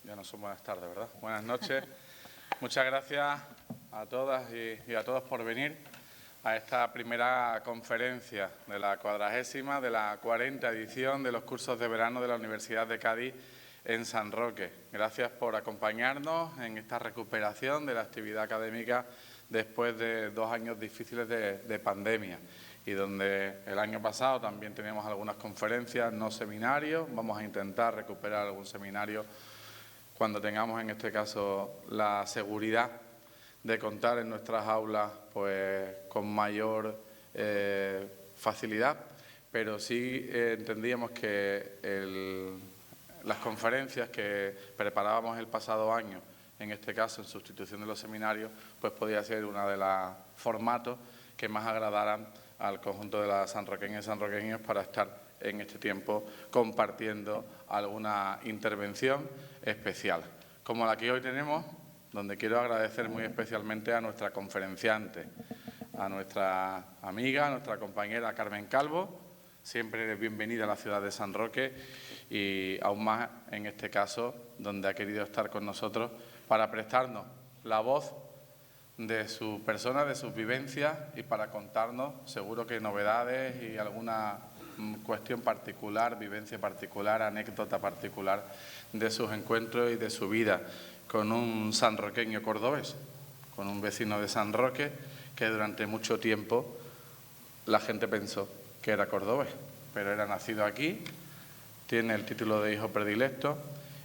Ya no son buenas tardes, ¿verdad? Buenas noches. Muchas gracias a todas y a todos por venir a esta primera conferencia de la 40ª, de la 40ª edición de los cursos de verano de la Universidad de Cádiz en San Roque. Gracias por acompañarnos en esta recuperación de la actividad académica después de 2 años difíciles de pandemia, y donde el año pasado también teníamos algunas conferencias, no seminarios. Vamos a intentar recuperar algún seminario cuando tengamos, en este caso, la seguridad de contar en nuestras aulas pues con mayor facilidad, pero sí entendíamos que las conferencias que preparábamos el pasado año, en este caso en sustitución de los seminarios, pues podía ser uno de los formatos que más agradaran al conjunto de las sanroqueñas y sanroqueños para estar en este tiempo compartiendo alguna intervención especial, como la que hoy tenemos, donde quiero agradecer muy especialmente a nuestra conferenciante, a nuestra amiga, a nuestra compañera Carmen Calvo. Siempre eres bienvenida a la ciudad de San Roque, y aún más en este caso, donde ha querido estar con nosotros para prestarnos la voz de su persona, de sus vivencias, y para contarnos, seguro que novedades y alguna cuestión particular, vivencia particular, anécdota particular de sus encuentros y de su vida con un sanroqueño cordobés, con un vecino de San Roque que durante mucho tiempo la gente pensó que era cordobés, pero era nacido aquí, tiene el título de hijo predilecto,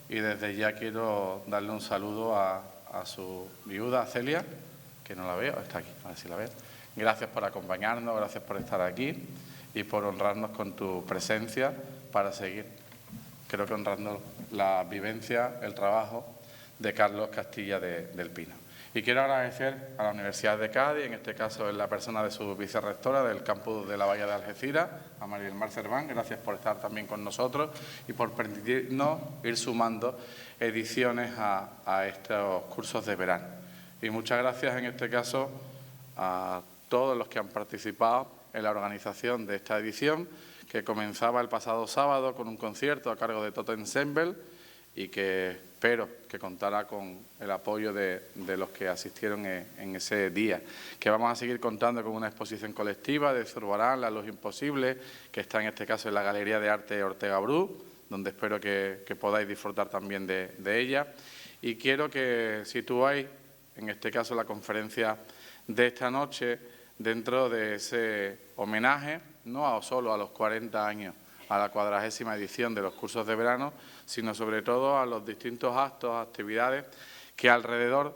y desde ya quiero darle un saludo a su viuda, a Celia, que no la veo, está aquí, a ver si la veo. Gracias por acompañarnos, gracias por estar aquí y por honrarnos con tu presencia para seguir, creo que honrando la vivencia, el trabajo de Carlos Castilla del Pino. Y quiero agradecer a la Universidad de Cádiz, en este caso en la persona de su vicerrectora del campus de la Bahía de Algeciras, a María del Mar Cerván. Gracias por estar también con nosotros y por permitirnos ir sumando ediciones a estos cursos de verano. Y muchas gracias en este caso a todos los que han participado en la organización de esta edición, que comenzaba el pasado sábado con un concierto a cargo de Toto Ensemble, y que espero que contará con el apoyo de los que asistieron en ese día. Que vamos a seguir contando con una exposición colectiva de Zurbarán, La Luz Imposible, que está en este caso en la Galería de Arte Ortega Bru, donde espero que podáis disfrutar también de ella. Y quiero que situáis, en este caso, la conferencia de esta noche dentro de ese homenaje, no solo a los 40 años, a la 40ª edición de los cursos de verano, sino sobre todo a los distintos actos, actividades que alrededor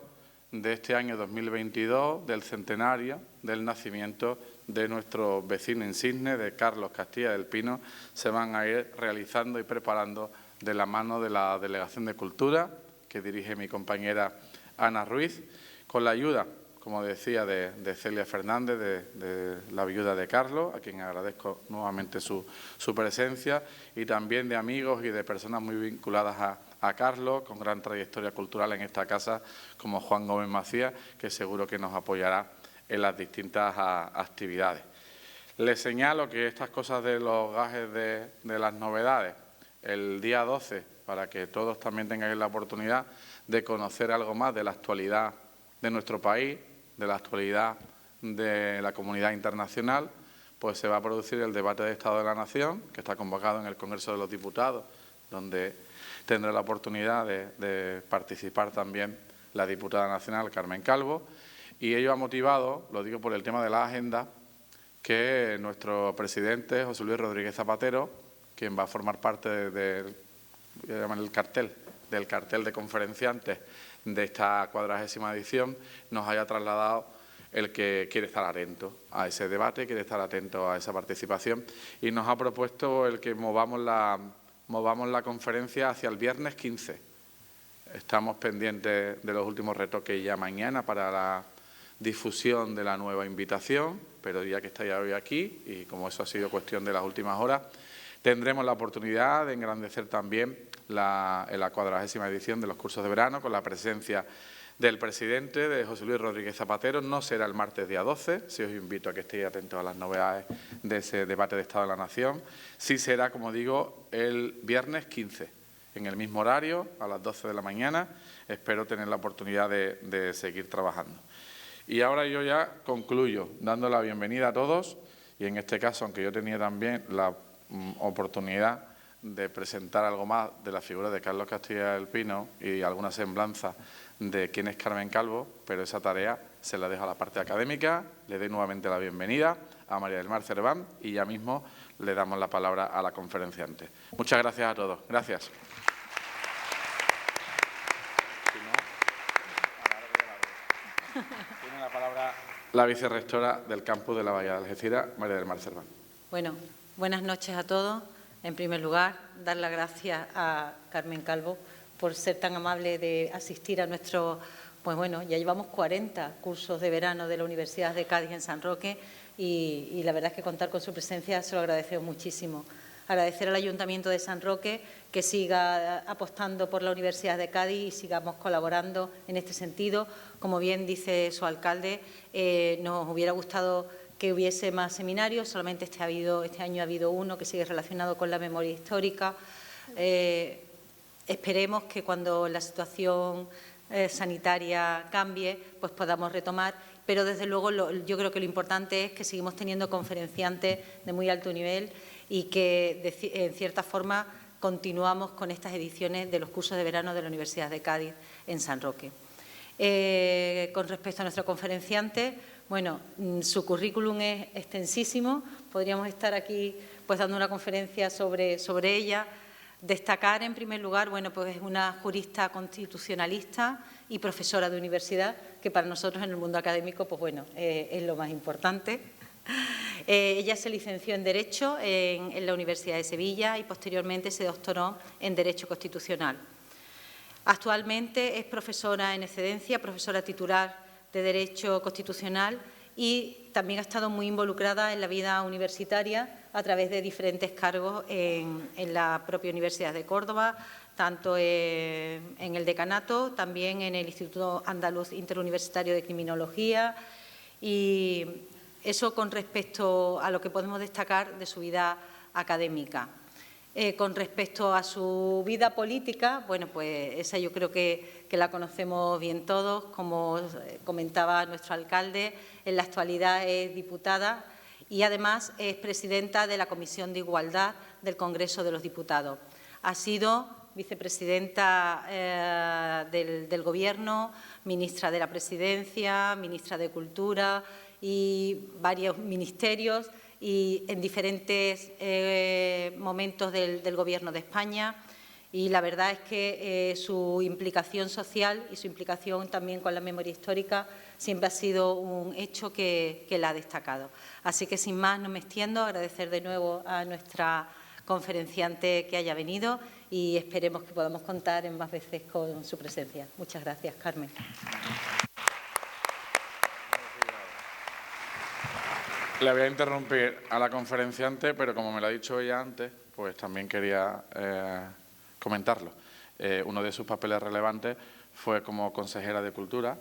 de este año 2022, del centenario del nacimiento de nuestro vecino insigne, de Carlos Castilla del Pino, se van a ir realizando y preparando de la mano de la Delegación de Cultura, que dirige mi compañera Ana Ruiz, con la ayuda, como decía, de Celia Fernández, de la viuda de Carlos, a quien agradezco nuevamente su presencia, y también de amigos y de personas muy vinculadas a Carlos, con gran trayectoria cultural en esta casa, como Juan Gómez Macías, que seguro que nos apoyará en las distintas actividades. Les señalo que estas cosas de los gajes de las novedades, el día 12, para que todos también tengáis la oportunidad de conocer algo más de la actualidad de nuestro país, de la actualidad de la comunidad internacional, pues se va a producir el debate de Estado de la Nación, que está convocado en el Congreso de los Diputados, donde tendrá la oportunidad de participar también la diputada nacional Carmen Calvo, y ello ha motivado, lo digo por el tema de la agenda, que nuestro presidente, José Luis Rodríguez Zapatero, quien va a formar parte del cartel de conferenciantes de esta 40ª edición, nos haya trasladado el que quiere estar atento a ese debate, quiere estar atento a esa participación, y nos ha propuesto el que movamos la conferencia hacia el viernes 15. Estamos pendientes de los últimos retoques ya mañana para la difusión de la nueva invitación, pero ya que estáis hoy aquí, y como eso ha sido cuestión de las últimas horas, tendremos la oportunidad de engrandecer también en la 40ª edición de los cursos de verano, con la presencia del presidente, de José Luis Rodríguez Zapatero. No será el martes día 12, si os invito a que estéis atentos a las novedades de ese debate de Estado de la Nación. Sí será, como digo, el viernes 15. en el mismo horario, a las 12 de la mañana. Espero tener la oportunidad de seguir trabajando. Y ahora yo ya concluyo dando la bienvenida a todos y en este caso, aunque yo tenía también la oportunidad de presentar algo más de la figura de Carlos Castilla del Pino y alguna semblanza de quién es Carmen Calvo, pero esa tarea se la dejo a la parte académica. Le doy nuevamente la bienvenida a María del Mar Cerván y ya mismo le damos la palabra a la conferenciante. Muchas gracias a todos. Gracias. Tiene la palabra la vicerrectora del campus de la Bahía de Algeciras, María del Mar Cerván. Bueno, buenas noches a todos. En primer lugar, dar las gracias a Carmen Calvo por ser tan amable de asistir a nuestro, pues bueno, ya llevamos 40 cursos de verano de la Universidad de Cádiz en San Roque y la verdad es que contar con su presencia se lo agradecemos muchísimo. Agradecer al Ayuntamiento de San Roque que siga apostando por la Universidad de Cádiz y sigamos colaborando en este sentido. Como bien dice su alcalde, nos hubiera gustado que hubiese más seminarios, solamente este año ha habido uno que sigue relacionado con la memoria histórica. Esperemos que cuando la situación sanitaria cambie, pues podamos retomar, pero desde luego yo creo que lo importante es que seguimos teniendo conferenciantes de muy alto nivel y que en cierta forma continuamos con estas ediciones de los cursos de verano de la Universidad de Cádiz en San Roque. Con respecto a nuestra conferenciante, bueno, su currículum es extensísimo, podríamos estar aquí pues dando una conferencia sobre ella. Destacar en primer lugar, bueno, pues es una jurista constitucionalista y profesora de universidad, que para nosotros en el mundo académico, pues bueno, es lo más importante. Ella se licenció en Derecho en la Universidad de Sevilla y posteriormente se doctoró en Derecho Constitucional. Actualmente es profesora en excedencia, profesora titular de Derecho Constitucional y también ha estado muy involucrada en la vida universitaria a través de diferentes cargos en la propia Universidad de Córdoba, tanto en el decanato, también en el Instituto Andaluz Interuniversitario de Criminología y eso con respecto a lo que podemos destacar de su vida académica. Con respecto a su vida política, bueno, pues esa yo creo que la conocemos bien todos, como comentaba nuestro alcalde, en la actualidad es diputada y además es presidenta de la Comisión de Igualdad del Congreso de los Diputados. Ha sido vicepresidenta del Gobierno, ministra de la Presidencia, ministra de Cultura y varios ministerios y en diferentes momentos del Gobierno de España y la verdad es que su implicación social y su implicación también con la memoria histórica siempre ha sido un hecho que la ha destacado. Así que sin más no me extiendo, agradecer de nuevo a nuestra conferenciante que haya venido y esperemos que podamos contar en más veces con su presencia. Muchas gracias, Carmen. Le voy a interrumpir a la conferenciante, pero como me lo ha dicho ella antes, pues también quería comentarlo. Uno de sus papeles relevantes fue como consejera de Cultura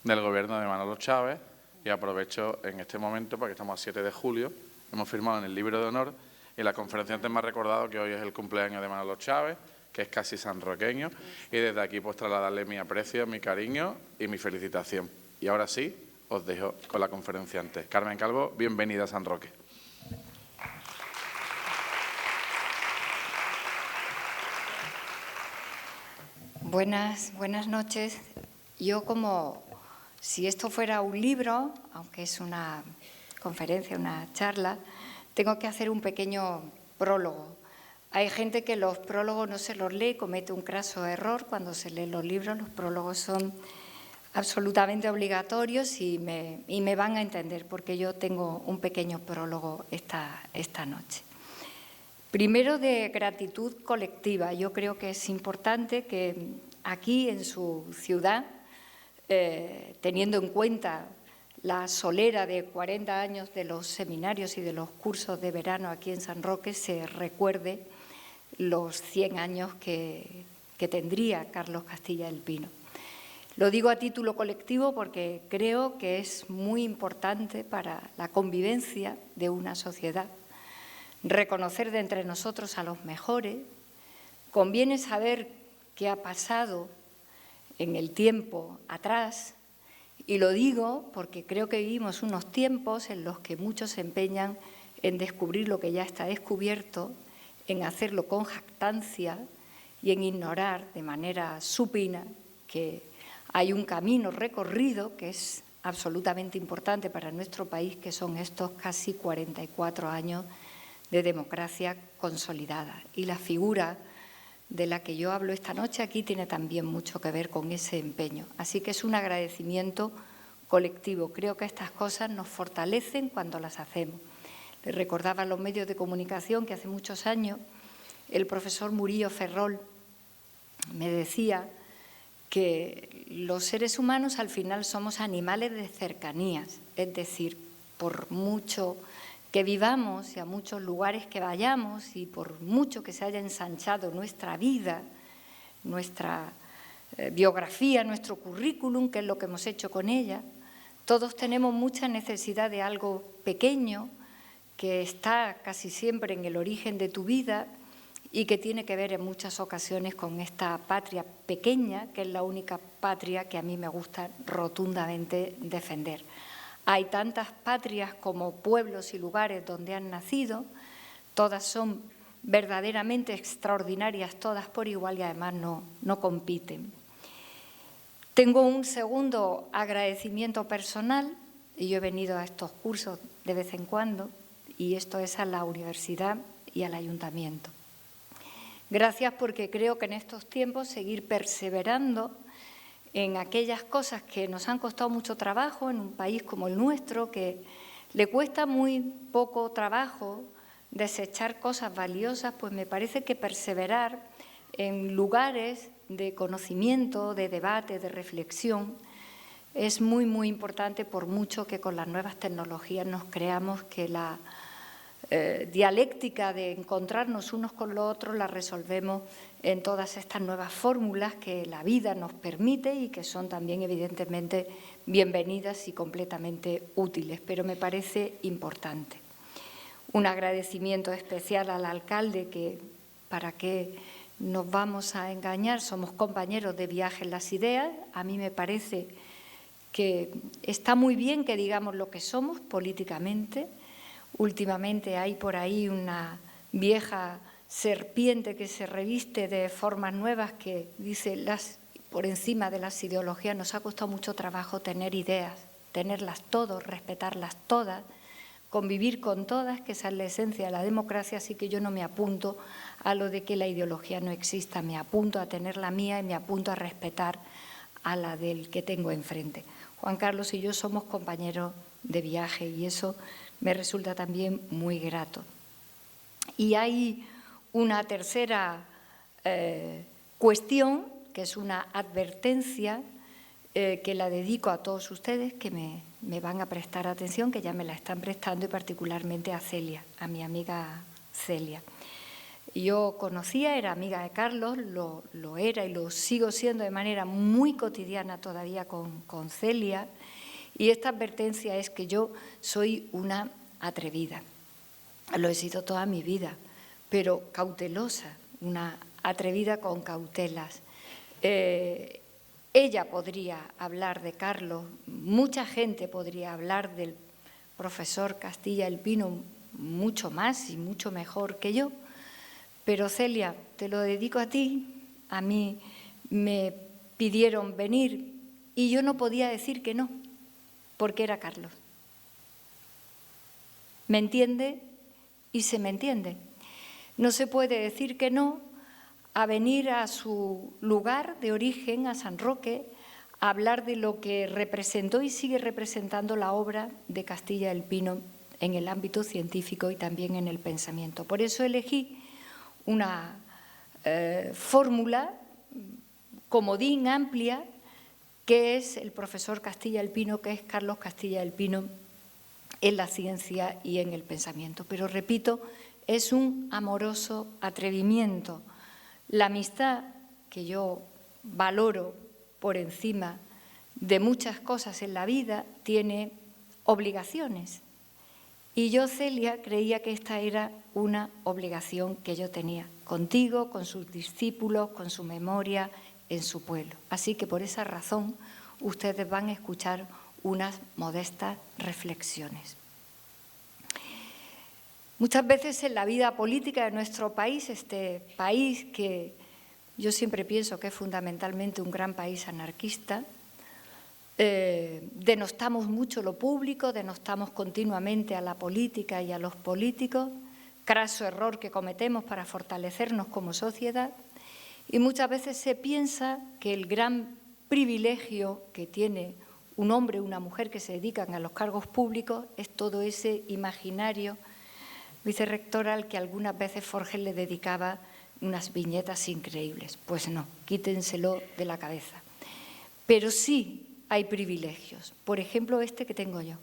del Gobierno de Manolo Chávez y aprovecho en este momento, porque estamos a 7 de julio, hemos firmado en el Libro de Honor y la conferenciante me ha recordado que hoy es el cumpleaños de Manolo Chávez, que es casi sanroqueño, y desde aquí pues trasladarle mi aprecio, mi cariño y mi felicitación. Y ahora sí, os dejo con la conferenciante. Carmen Calvo, bienvenida a San Roque. Buenas noches. Yo como si esto fuera un libro, aunque es una conferencia, una charla, tengo que hacer un pequeño prólogo. Hay gente que los prólogos no se los lee, comete un craso error cuando se leen los libros. Los prólogos son absolutamente obligatorios y me van a entender porque yo tengo un pequeño prólogo esta noche. Primero, de gratitud colectiva. Yo creo que es importante que aquí en su ciudad, teniendo en cuenta la solera de 40 años de los seminarios y de los cursos de verano aquí en San Roque, se recuerde los 100 años que tendría Carlos Castilla del Pino. Lo digo a título colectivo porque creo que es muy importante para la convivencia de una sociedad reconocer de entre nosotros a los mejores, conviene saber qué ha pasado en el tiempo atrás, y lo digo porque creo que vivimos unos tiempos en los que muchos se empeñan en descubrir lo que ya está descubierto, en hacerlo con jactancia y en ignorar de manera supina que hay un camino recorrido que es absolutamente importante para nuestro país, que son estos casi 44 años de democracia consolidada. Y la figura de la que yo hablo esta noche aquí tiene también mucho que ver con ese empeño. Así que es un agradecimiento colectivo. Creo que estas cosas nos fortalecen cuando las hacemos. Les recordaba a los medios de comunicación que hace muchos años el profesor Murillo Ferrol me decía que los seres humanos al final somos animales de cercanías, es decir, por mucho que vivamos y a muchos lugares que vayamos y por mucho que se haya ensanchado nuestra vida, nuestra biografía, nuestro currículum, que es lo que hemos hecho con ella, todos tenemos mucha necesidad de algo pequeño que está casi siempre en el origen de tu vida y que tiene que ver en muchas ocasiones con esta patria pequeña, que es la única patria que a mí me gusta rotundamente defender. Hay tantas patrias como pueblos y lugares donde han nacido, todas son verdaderamente extraordinarias, todas por igual y además no compiten. Tengo un segundo agradecimiento personal, y yo he venido a estos cursos de vez en cuando, y esto es a la universidad y al ayuntamiento. Gracias porque creo que en estos tiempos seguir perseverando en aquellas cosas que nos han costado mucho trabajo en un país como el nuestro, que le cuesta muy poco trabajo desechar cosas valiosas, pues me parece que perseverar en lugares de conocimiento, de debate, de reflexión, es muy, muy importante, por mucho que con las nuevas tecnologías nos creamos que la dialéctica de encontrarnos unos con los otros la resolvemos en todas estas nuevas fórmulas que la vida nos permite y que son también evidentemente bienvenidas y completamente útiles, pero me parece importante. Un agradecimiento especial al alcalde, que para qué nos vamos a engañar, somos compañeros de viaje en las ideas. A mí me parece que está muy bien que digamos lo que somos políticamente. Últimamente hay por ahí una vieja serpiente que se reviste de formas nuevas que dice por encima de las ideologías. Nos ha costado mucho trabajo tener ideas, tenerlas todas, respetarlas todas, convivir con todas, que esa es la esencia de la democracia, así que yo no me apunto a lo de que la ideología no exista, me apunto a tener la mía y me apunto a respetar a la del que tengo enfrente. Juan Carlos y yo somos compañeros de viaje y eso me resulta también muy grato. Y hay una tercera cuestión, que es una advertencia que la dedico a todos ustedes que me van a prestar atención, que ya me la están prestando, y particularmente a Celia, a mi amiga Celia. Yo conocía, era amiga de Carlos, lo era y lo sigo siendo de manera muy cotidiana todavía con Celia, y esta advertencia es que yo soy una atrevida. Lo he sido toda mi vida, pero cautelosa, una atrevida con cautelas. Ella podría hablar de Carlos, mucha gente podría hablar del profesor Castilla El Pino mucho más y mucho mejor que yo, pero Celia, te lo dedico a ti. A mí me pidieron venir y yo no podía decir que no, porque era Carlos. ¿Me entiende? Y se me entiende. No se puede decir que no a venir a su lugar de origen, a San Roque, a hablar de lo que representó y sigue representando la obra de Castilla El Pino en el ámbito científico y también en el pensamiento. Por eso elegí una fórmula comodín, amplia, que es el profesor Castilla El Pino, que es Carlos Castilla El Pino en la ciencia y en el pensamiento. Pero repito, es un amoroso atrevimiento. La amistad, que yo valoro por encima de muchas cosas en la vida, tiene obligaciones. Y yo, Celia, creía que esta era una obligación que yo tenía. contigo, con sus discípulos, con su memoria en su pueblo. Así que por esa razón ustedes van a escuchar unas modestas reflexiones. Muchas veces en la vida política de nuestro país, este país que yo siempre pienso que es fundamentalmente un gran país anarquista, denostamos mucho lo público, denostamos continuamente a la política y a los políticos, craso error que cometemos para fortalecernos como sociedad, y muchas veces se piensa que el gran privilegio que tiene un hombre o una mujer que se dedican a los cargos públicos es todo ese imaginario vicerrectoral que algunas veces Forges le dedicaba unas viñetas increíbles. Pues no, quítenselo de la cabeza. Pero sí hay privilegios. Por ejemplo, este que tengo yo,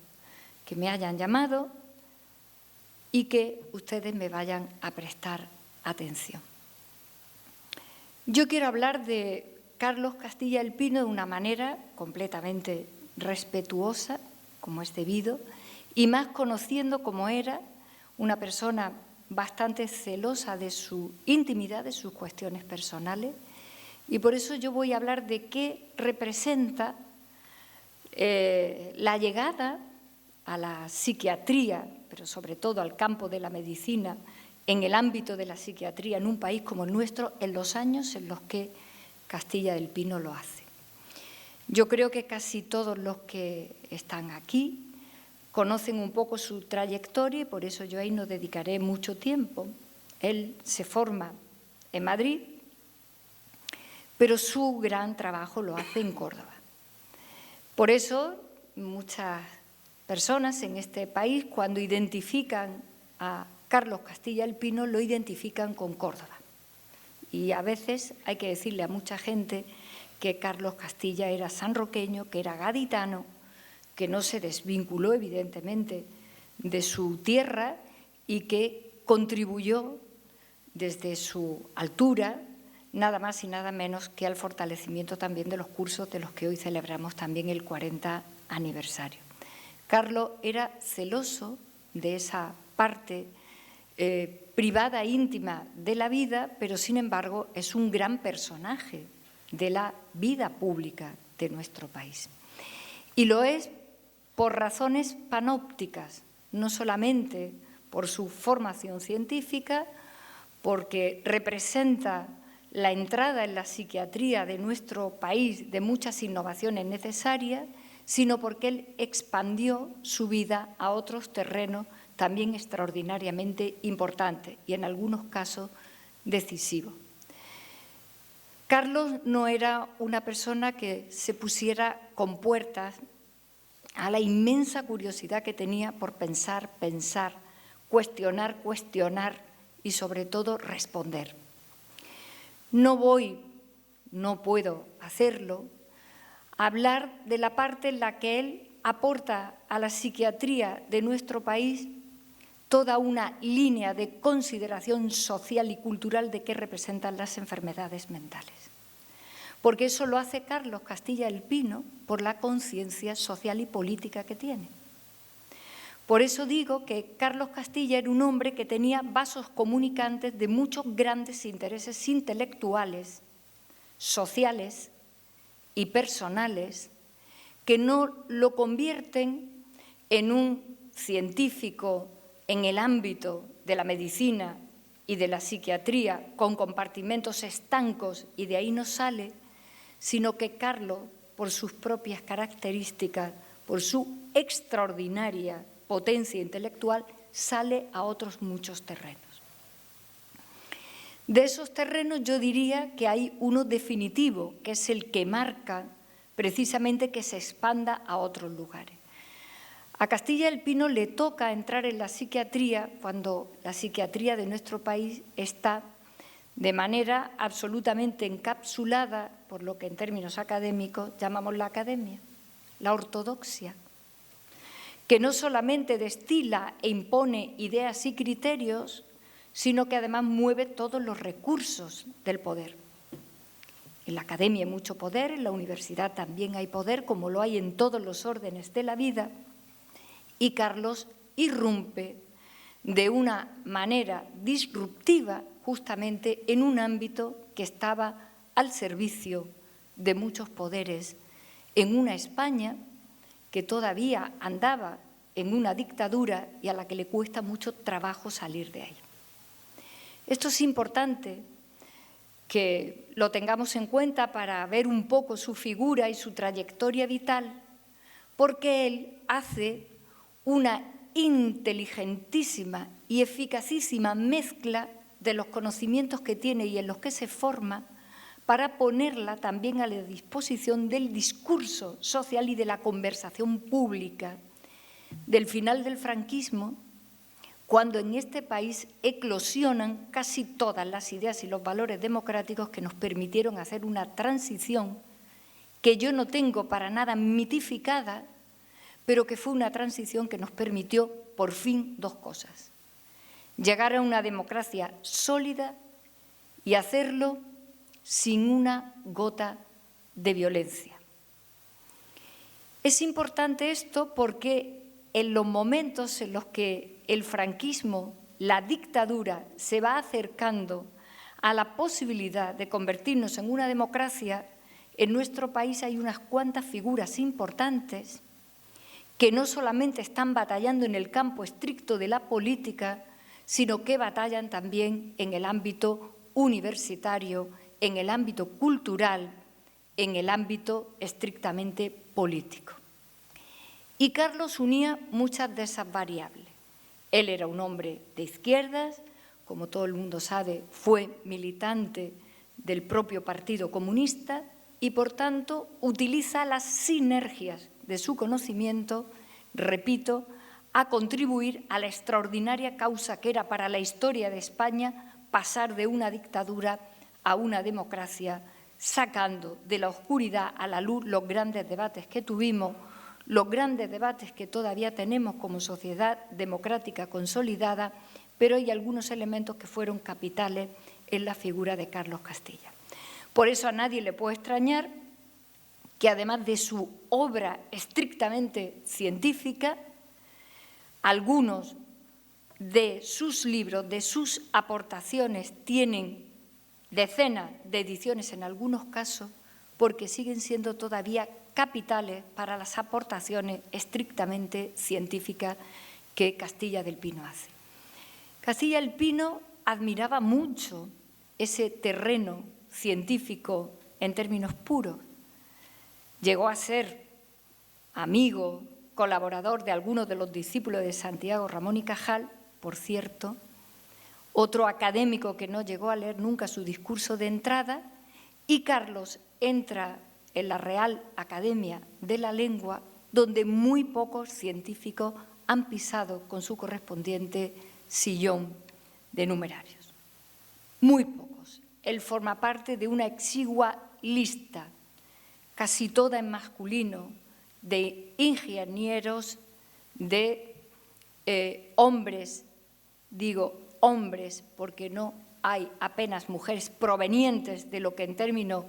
que me hayan llamado y que ustedes me vayan a prestar atención. Yo quiero hablar de Carlos Castilla el Pino de una manera completamente respetuosa, como es debido, y más conociendo cómo era una persona bastante celosa de su intimidad, de sus cuestiones personales, y por eso yo voy a hablar de qué representa la llegada a la psiquiatría, pero sobre todo al campo de la medicina, en el ámbito de la psiquiatría en un país como el nuestro, en los años en los que Castilla del Pino lo hace. Yo creo que casi todos los que están aquí conocen un poco su trayectoria y por eso yo ahí no dedicaré mucho tiempo. Él se forma en Madrid, pero su gran trabajo lo hace en Córdoba. Por eso muchas personas en este país, cuando identifican a Carlos Castilla el Pino, lo identifican con Córdoba. Y a veces hay que decirle a mucha gente que Carlos Castilla era sanroqueño, que era gaditano, que no se desvinculó evidentemente de su tierra y que contribuyó desde su altura nada más y nada menos que al fortalecimiento también de los cursos de los que hoy celebramos también el 40 aniversario. Carlos era celoso de esa parte privada e íntima de la vida, pero sin embargo es un gran personaje de la vida pública de nuestro país. Y lo es por razones panópticas, no solamente por su formación científica, porque representa la entrada en la psiquiatría de nuestro país de muchas innovaciones necesarias, sino porque él expandió su vida a otros terrenos también extraordinariamente importantes y en algunos casos decisivos. Carlos no era una persona que se pusiera con puertas a la inmensa curiosidad que tenía por pensar, cuestionar y sobre todo responder. No puedo hacerlo, hablar de la parte en la que él aporta a la psiquiatría de nuestro país toda una línea de consideración social y cultural de qué representan las enfermedades mentales. Porque eso lo hace Carlos Castilla el Pino por la conciencia social y política que tiene. Por eso digo que Carlos Castilla era un hombre que tenía vasos comunicantes de muchos grandes intereses intelectuales, sociales y personales que no lo convierten en un científico en el ámbito de la medicina y de la psiquiatría con compartimentos estancos y de ahí no sale, sino que Carlos, por sus propias características, por su extraordinaria potencia intelectual, sale a otros muchos terrenos. De esos terrenos yo diría que hay uno definitivo, que es el que marca precisamente que se expanda a otros lugares. A Castilla el Pino le toca entrar en la psiquiatría cuando la psiquiatría de nuestro país está de manera absolutamente encapsulada por lo que en términos académicos llamamos la academia, la ortodoxia, que no solamente destila e impone ideas y criterios, sino que además mueve todos los recursos del poder. En la academia hay mucho poder, en la universidad también hay poder, como lo hay en todos los órdenes de la vida, y Carlos irrumpe de una manera disruptiva justamente en un ámbito que estaba al servicio de muchos poderes, en una España que todavía andaba en una dictadura y a la que le cuesta mucho trabajo salir de ahí. Esto es importante que lo tengamos en cuenta para ver un poco su figura y su trayectoria vital, porque él hace una inteligentísima y eficacísima mezcla de los conocimientos que tiene y en los que se forma para ponerla también a la disposición del discurso social y de la conversación pública del final del franquismo, cuando en este país eclosionan casi todas las ideas y los valores democráticos que nos permitieron hacer una transición que yo no tengo para nada mitificada, pero que fue una transición que nos permitió, por fin, dos cosas: llegar a una democracia sólida y hacerlo sin una gota de violencia. Es importante esto porque en los momentos en los que el franquismo, la dictadura, se va acercando a la posibilidad de convertirnos en una democracia, en nuestro país hay unas cuantas figuras importantes que no solamente están batallando en el campo estricto de la política, sino que batallan también en el ámbito universitario, en el ámbito cultural, en el ámbito estrictamente político. Y Carlos unía muchas de esas variables. Él era un hombre de izquierdas, como todo el mundo sabe, fue militante del propio Partido Comunista y, por tanto, utiliza las sinergias de su conocimiento, repito, a contribuir a la extraordinaria causa que era para la historia de España pasar de una dictadura a una democracia, sacando de la oscuridad a la luz los grandes debates que tuvimos, los grandes debates que todavía tenemos como sociedad democrática consolidada, pero hay algunos elementos que fueron capitales en la figura de Carlos Castilla. Por eso a nadie le puede extrañar que, además de su obra estrictamente científica, algunos de sus libros, de sus aportaciones, tienen decenas de ediciones en algunos casos, porque siguen siendo todavía capitales para las aportaciones estrictamente científicas que Castilla del Pino hace. Castilla del Pino admiraba mucho ese terreno científico en términos puros. Llegó a ser amigo, colaborador de algunos de los discípulos de Santiago Ramón y Cajal, por cierto, otro académico que no llegó a leer nunca su discurso de entrada, y Carlos entra en la Real Academia de la Lengua, donde muy pocos científicos han pisado con su correspondiente sillón de numerarios. Muy pocos. Él forma parte de una exigua lista, casi toda en masculino, de ingenieros, de hombres, digo hombres porque no hay apenas mujeres provenientes de lo que en términos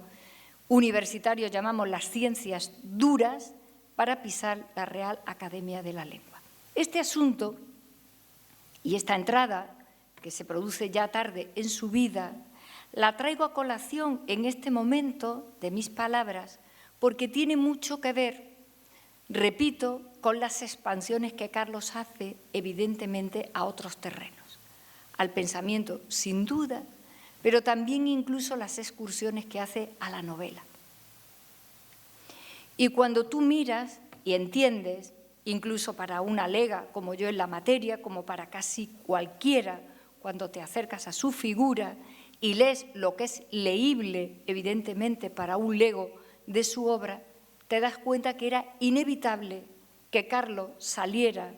universitarios llamamos las ciencias duras, para pisar la Real Academia de la Lengua. Este asunto y esta entrada, que se produce ya tarde en su vida, la traigo a colación en este momento de mis palabras porque tiene mucho que ver, repito, con las expansiones que Carlos hace evidentemente a otros terrenos, al pensamiento sin duda, pero también incluso las excursiones que hace a la novela. Y cuando tú miras y entiendes, incluso para una lega como yo en la materia, como para casi cualquiera, cuando te acercas a su figura y lees lo que es leíble, evidentemente, para un lego de su obra, te das cuenta que era inevitable que Carlos saliera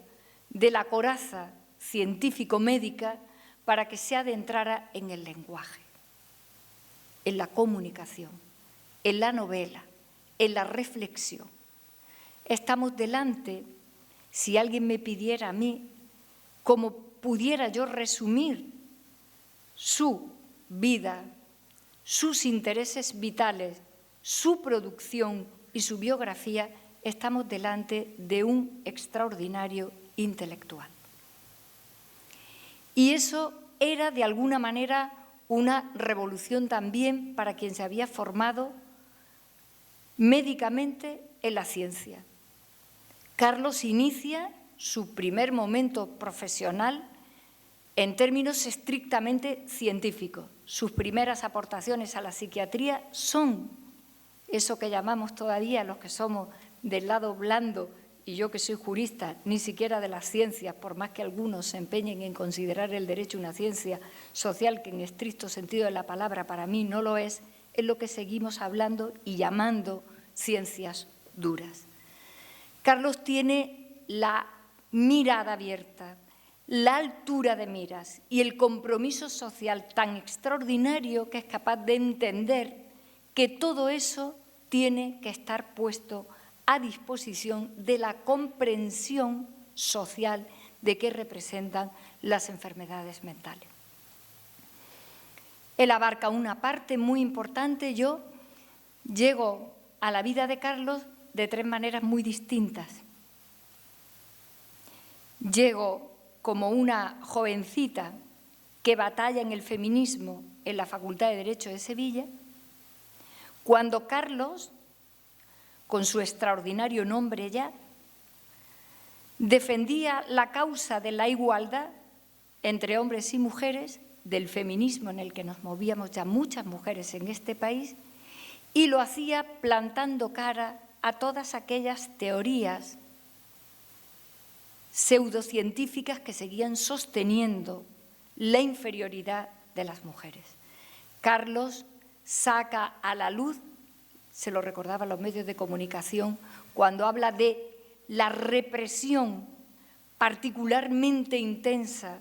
de la coraza científico-médica para que se adentrara en el lenguaje, en la comunicación, en la novela, en la reflexión. Estamos delante, si alguien me pidiera a mí cómo pudiera yo resumir su vida, sus intereses vitales, su producción y su biografía, estamos delante de un extraordinario intelectual. Y eso era, de alguna manera, una revolución también para quien se había formado médicamente en la ciencia. Carlos inicia su primer momento profesional en términos estrictamente científicos. Sus primeras aportaciones a la psiquiatría son eso que llamamos todavía, los que somos del lado blando, y yo que soy jurista, ni siquiera de las ciencias, por más que algunos se empeñen en considerar el derecho una ciencia social, que en estricto sentido de la palabra para mí no lo es lo que seguimos hablando y llamando ciencias duras. Carlos tiene la mirada abierta, la altura de miras y el compromiso social tan extraordinario que es capaz de entender que todo eso tiene que estar puesto a disposición de la comprensión social de qué representan las enfermedades mentales. Él abarca una parte muy importante. Yo llego a la vida de Carlos de tres maneras muy distintas. Llego como una jovencita que batalla en el feminismo en la Facultad de Derecho de Sevilla, cuando Carlos, con su extraordinario nombre ya, defendía la causa de la igualdad entre hombres y mujeres, del feminismo en el que nos movíamos ya muchas mujeres en este país, y lo hacía plantando cara a todas aquellas teorías pseudocientíficas que seguían sosteniendo la inferioridad de las mujeres. Carlos saca a la luz, se lo recordaba a los medios de comunicación, cuando habla de la represión particularmente intensa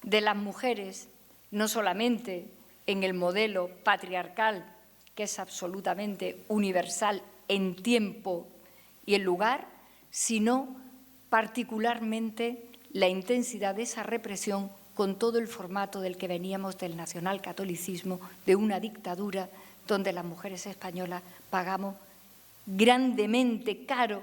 de las mujeres, no solamente en el modelo patriarcal, que es absolutamente universal en tiempo y en lugar, sino particularmente la intensidad de esa represión con todo el formato del que veníamos del nacionalcatolicismo, de una dictadura donde las mujeres españolas pagamos grandemente caro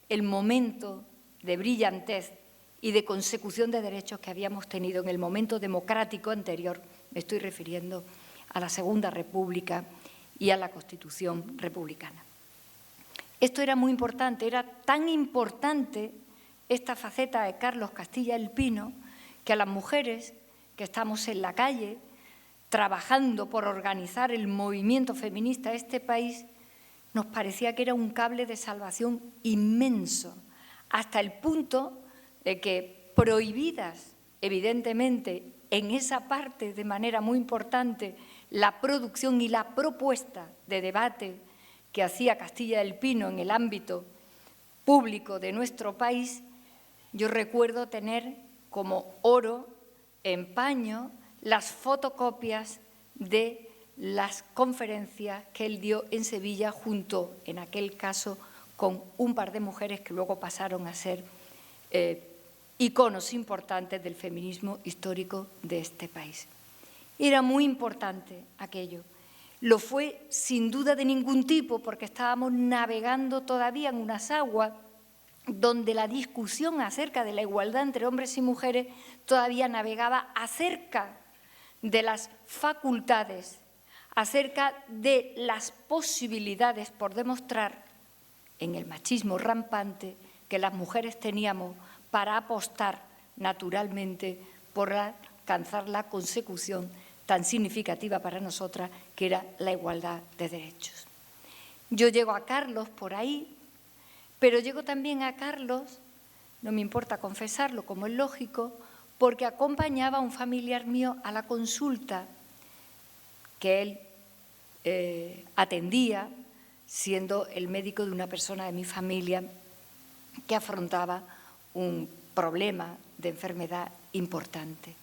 el momento de brillantez y de consecución de derechos que habíamos tenido en el momento democrático anterior. Me estoy refiriendo a la Segunda República y a la Constitución republicana. Esto era muy importante, era tan importante esta faceta de Carlos Castilla el Pino, que a las mujeres que estamos en la calle trabajando por organizar el movimiento feminista de este país, nos parecía que era un cable de salvación inmenso, hasta el punto de que, prohibidas evidentemente en esa parte de manera muy importante la producción y la propuesta de debate que hacía Castilla del Pino en el ámbito público de nuestro país, yo recuerdo tener como oro en paño las fotocopias de las conferencias que él dio en Sevilla junto, en aquel caso, con un par de mujeres que luego pasaron a ser iconos importantes del feminismo histórico de este país. Era muy importante aquello. Lo fue sin duda de ningún tipo, porque estábamos navegando todavía en unas aguas donde la discusión acerca de la igualdad entre hombres y mujeres todavía navegaba acerca de las facultades, acerca de las posibilidades por demostrar en el machismo rampante que las mujeres teníamos para apostar naturalmente por alcanzar la consecución tan significativa para nosotras que era la igualdad de derechos. Yo llego a Carlos por ahí, pero llego también a Carlos, no me importa confesarlo como es lógico, porque acompañaba a un familiar mío a la consulta que él atendía, siendo el médico de una persona de mi familia que afrontaba un problema de enfermedad importante.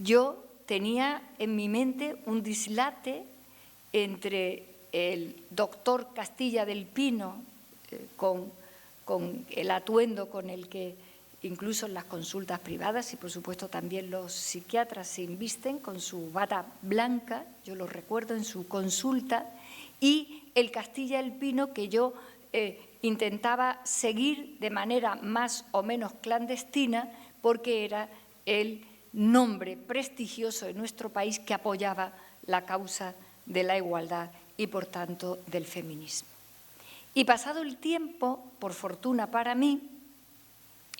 Yo tenía en mi mente un dislate entre el doctor Castilla del Pino, con el atuendo con el que incluso en las consultas privadas y por supuesto también los psiquiatras se invisten con su bata blanca, yo lo recuerdo en su consulta, y el Castilla del Pino que yo intentaba seguir de manera más o menos clandestina porque era el nombre prestigioso en nuestro país que apoyaba la causa de la igualdad y, por tanto, del feminismo. Y pasado el tiempo, por fortuna para mí,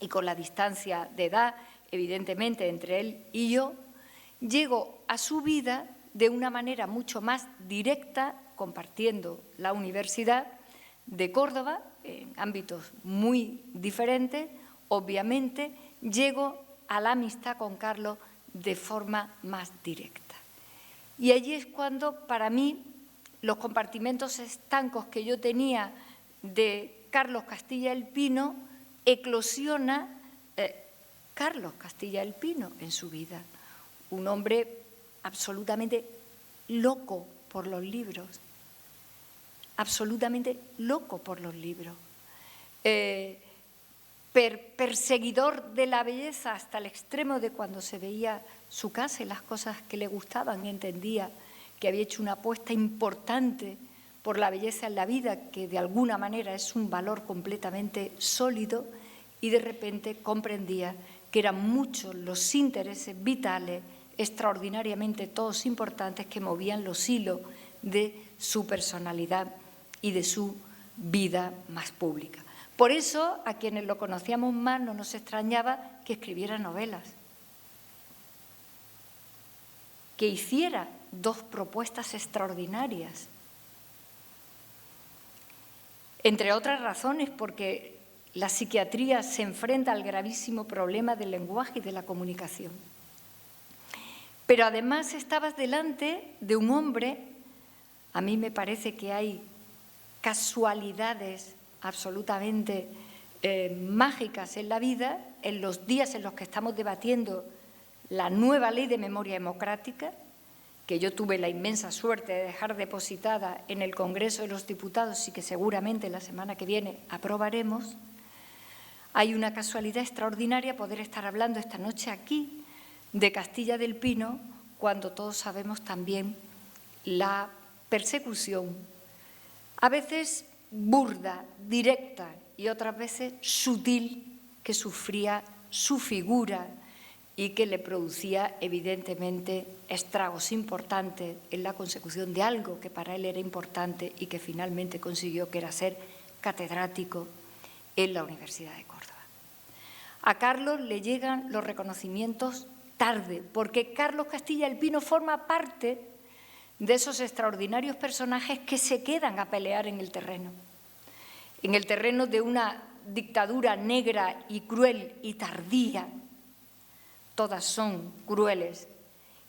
y con la distancia de edad, evidentemente, entre él y yo, llego a su vida de una manera mucho más directa, compartiendo la Universidad de Córdoba, en ámbitos muy diferentes. Obviamente, llego a la amistad con Carlos de forma más directa. Y allí es cuando, para mí, los compartimentos estancos que yo tenía de Carlos Castilla el Pino, eclosiona Carlos Castilla el Pino en su vida. Un hombre absolutamente loco por los libros, absolutamente loco por los libros, perseguidor de la belleza hasta el extremo de cuando se veía su casa y las cosas que le gustaban, entendía que había hecho una apuesta importante por la belleza en la vida, que de alguna manera es un valor completamente sólido, y de repente comprendía que eran muchos los intereses vitales, extraordinariamente todos importantes, que movían los hilos de su personalidad y de su vida más pública. Por eso, a quienes lo conocíamos más no nos extrañaba que escribiera novelas, que hiciera dos propuestas extraordinarias, entre otras razones porque la psiquiatría se enfrenta al gravísimo problema del lenguaje y de la comunicación. Pero además estabas delante de un hombre, a mí me parece que hay casualidades absolutamente mágicas en la vida, en los días en los que estamos debatiendo la nueva ley de memoria democrática, que yo tuve la inmensa suerte de dejar depositada en el Congreso de los Diputados y que seguramente la semana que viene aprobaremos. Hay una casualidad extraordinaria poder estar hablando esta noche aquí de Castilla del Pino, cuando todos sabemos también la persecución, a veces burda, directa y otras veces sutil, que sufría su figura y que le producía evidentemente estragos importantes en la consecución de algo que para él era importante y que finalmente consiguió, que era ser catedrático en la Universidad de Córdoba. A Carlos le llegan los reconocimientos tarde, porque Carlos Castilla el Pino forma parte de esos extraordinarios personajes que se quedan a pelear en el terreno de una dictadura negra y cruel y tardía. Todas son crueles,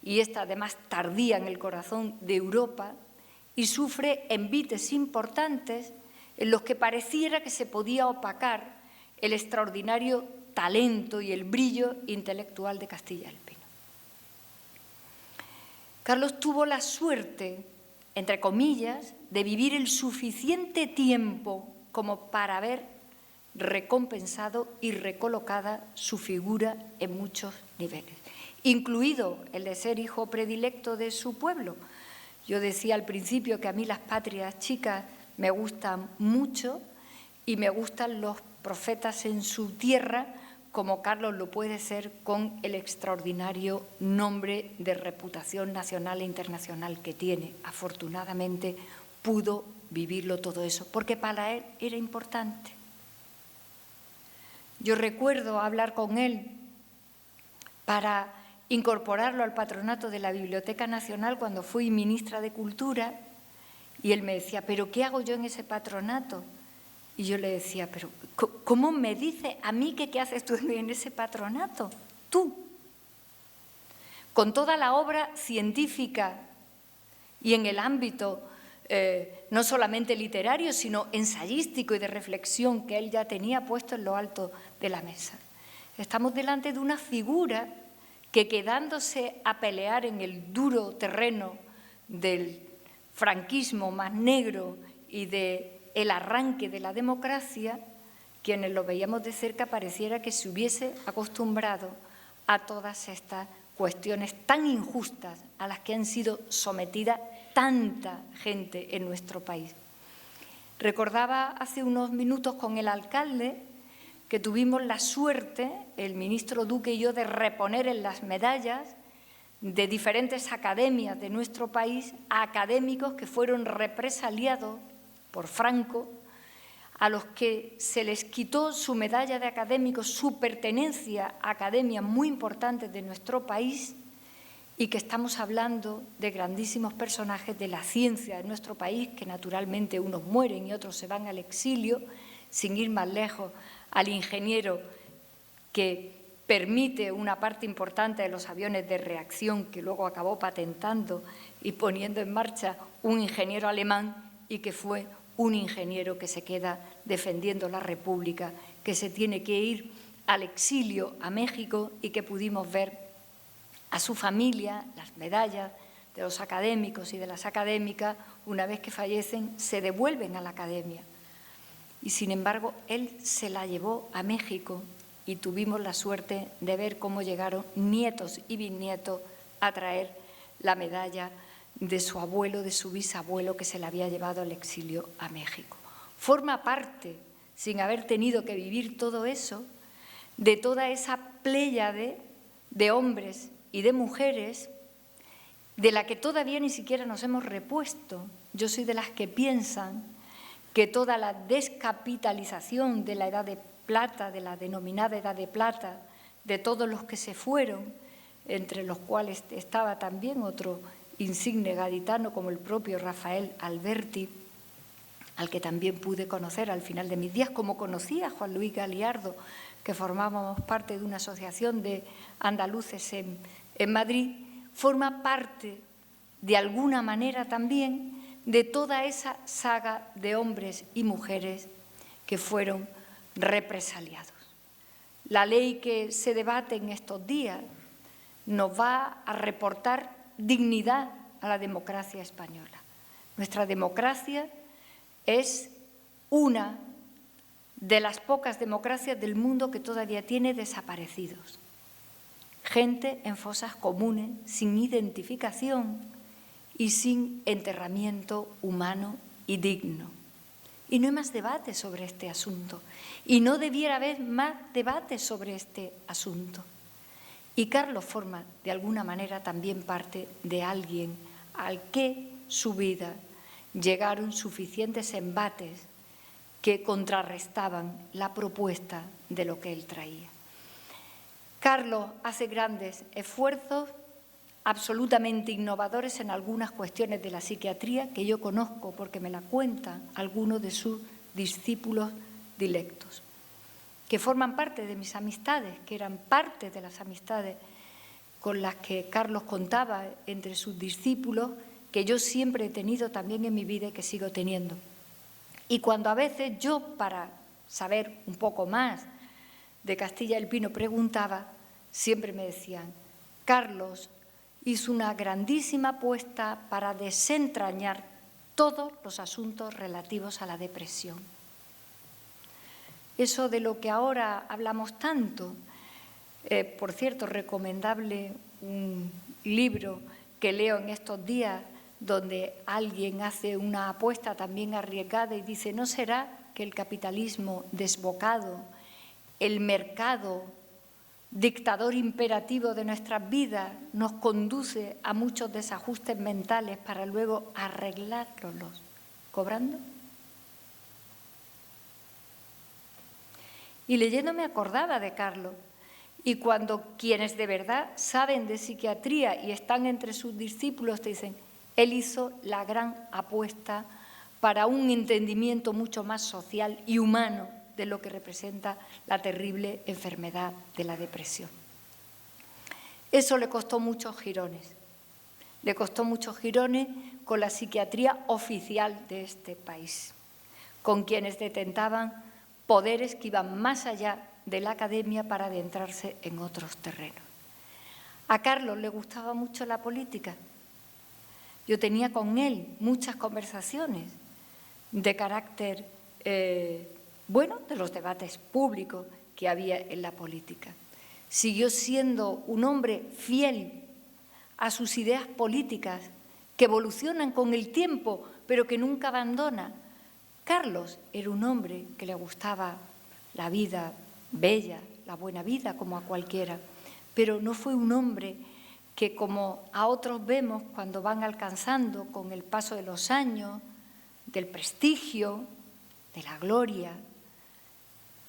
y esta además tardía en el corazón de Europa, y sufre envites importantes en los que pareciera que se podía opacar el extraordinario talento y el brillo intelectual de Castilla el Pino. Carlos tuvo la suerte, entre comillas, de vivir el suficiente tiempo como para haber recompensado y recolocada su figura en muchos niveles, incluido el de ser hijo predilecto de su pueblo. Yo decía al principio que a mí las patrias chicas me gustan mucho y me gustan los profetas en su tierra, como Carlos lo puede ser con el extraordinario nombre de reputación nacional e internacional que tiene. Afortunadamente pudo vivirlo todo eso, porque para él era importante. Yo recuerdo hablar con él para incorporarlo al patronato de la Biblioteca Nacional cuando fui ministra de Cultura, y él me decía, ¿pero qué hago yo en ese patronato? Y yo le decía, pero ¿cómo me dice a mí que qué haces tú en ese patronato? Tú, con toda la obra científica y en el ámbito no solamente literario, sino ensayístico y de reflexión que él ya tenía puesto en lo alto de la mesa. Estamos delante de una figura que, quedándose a pelear en el duro terreno del franquismo más negro y del arranque de la democracia, quienes lo veíamos de cerca pareciera que se hubiese acostumbrado a todas estas cuestiones tan injustas a las que han sido sometidas tanta gente en nuestro país. Recordaba hace unos minutos con el alcalde que tuvimos la suerte, el ministro Duque y yo, de reponer en las medallas de diferentes academias de nuestro país a académicos que fueron represaliados por Franco, a los que se les quitó su medalla de académicos, su pertenencia a academias muy importantes de nuestro país, y que estamos hablando de grandísimos personajes de la ciencia de nuestro país, que naturalmente unos mueren y otros se van al exilio, sin ir más lejos, al ingeniero que permite una parte importante de los aviones de reacción, que luego acabó patentando y poniendo en marcha un ingeniero alemán, y que fue un ingeniero que se queda defendiendo la República, que se tiene que ir al exilio a México, y que pudimos ver a su familia, las medallas de los académicos y de las académicas, una vez que fallecen, se devuelven a la academia. Y sin embargo, él se la llevó a México, y tuvimos la suerte de ver cómo llegaron nietos y bisnietos a traer la medalla de su abuelo, de su bisabuelo, que se la había llevado al exilio a México. Forma parte, sin haber tenido que vivir todo eso, de toda esa pléyade de hombres y de mujeres de la que todavía ni siquiera nos hemos repuesto. Yo soy de las que piensan que toda la descapitalización de la Edad de Plata, de la denominada Edad de Plata, de todos los que se fueron, entre los cuales estaba también otro insigne gaditano como el propio Rafael Alberti, al que también pude conocer al final de mis días, como conocía a Juan Luis Galiardo, que formábamos parte de una asociación de andaluces en Madrid, forma parte, de alguna manera también, de toda esa saga de hombres y mujeres que fueron represaliados. La ley que se debate en estos días nos va a reportar dignidad a la democracia española. Nuestra democracia es una de las pocas democracias del mundo que todavía tiene desaparecidos. Gente en fosas comunes, sin identificación y sin enterramiento humano y digno. Y no hay más debate sobre este asunto. Y no debiera haber más debate sobre este asunto. Y Carlos forma, de alguna manera, también parte de alguien al que su vida llegaron suficientes embates que contrarrestaban la propuesta de lo que él traía. Carlos hace grandes esfuerzos absolutamente innovadores en algunas cuestiones de la psiquiatría que yo conozco porque me la cuentan algunos de sus discípulos dilectos, que forman parte de mis amistades, que eran parte de las amistades con las que Carlos contaba entre sus discípulos, que yo siempre he tenido también en mi vida y que sigo teniendo. Y cuando a veces yo, para saber un poco más de Castilla del Pino, preguntaba, siempre me decían, Carlos hizo una grandísima apuesta para desentrañar todos los asuntos relativos a la depresión. Eso de lo que ahora hablamos tanto, por cierto, recomendable un libro que leo en estos días donde alguien hace una apuesta también arriesgada y dice, ¿no será que el capitalismo desbocado, el mercado dictador imperativo de nuestras vidas nos conduce a muchos desajustes mentales para luego arreglárnoslos cobrando? Y leyendo me acordaba de Carlos, y cuando quienes de verdad saben de psiquiatría y están entre sus discípulos te dicen, él hizo la gran apuesta para un entendimiento mucho más social y humano de lo que representa la terrible enfermedad de la depresión. Eso le costó muchos girones. Le costó muchos girones con la psiquiatría oficial de este país, con quienes detentaban poderes que iban más allá de la academia para adentrarse en otros terrenos. A Carlos le gustaba mucho la política. Yo tenía con él muchas conversaciones de carácter bueno, de los debates públicos que había en la política. Siguió siendo un hombre fiel a sus ideas políticas que evolucionan con el tiempo, pero que nunca abandona. Carlos era un hombre que le gustaba la vida bella, la buena vida, como a cualquiera, pero no fue un hombre que, como a otros vemos cuando van alcanzando con el paso de los años, del prestigio, de la gloria,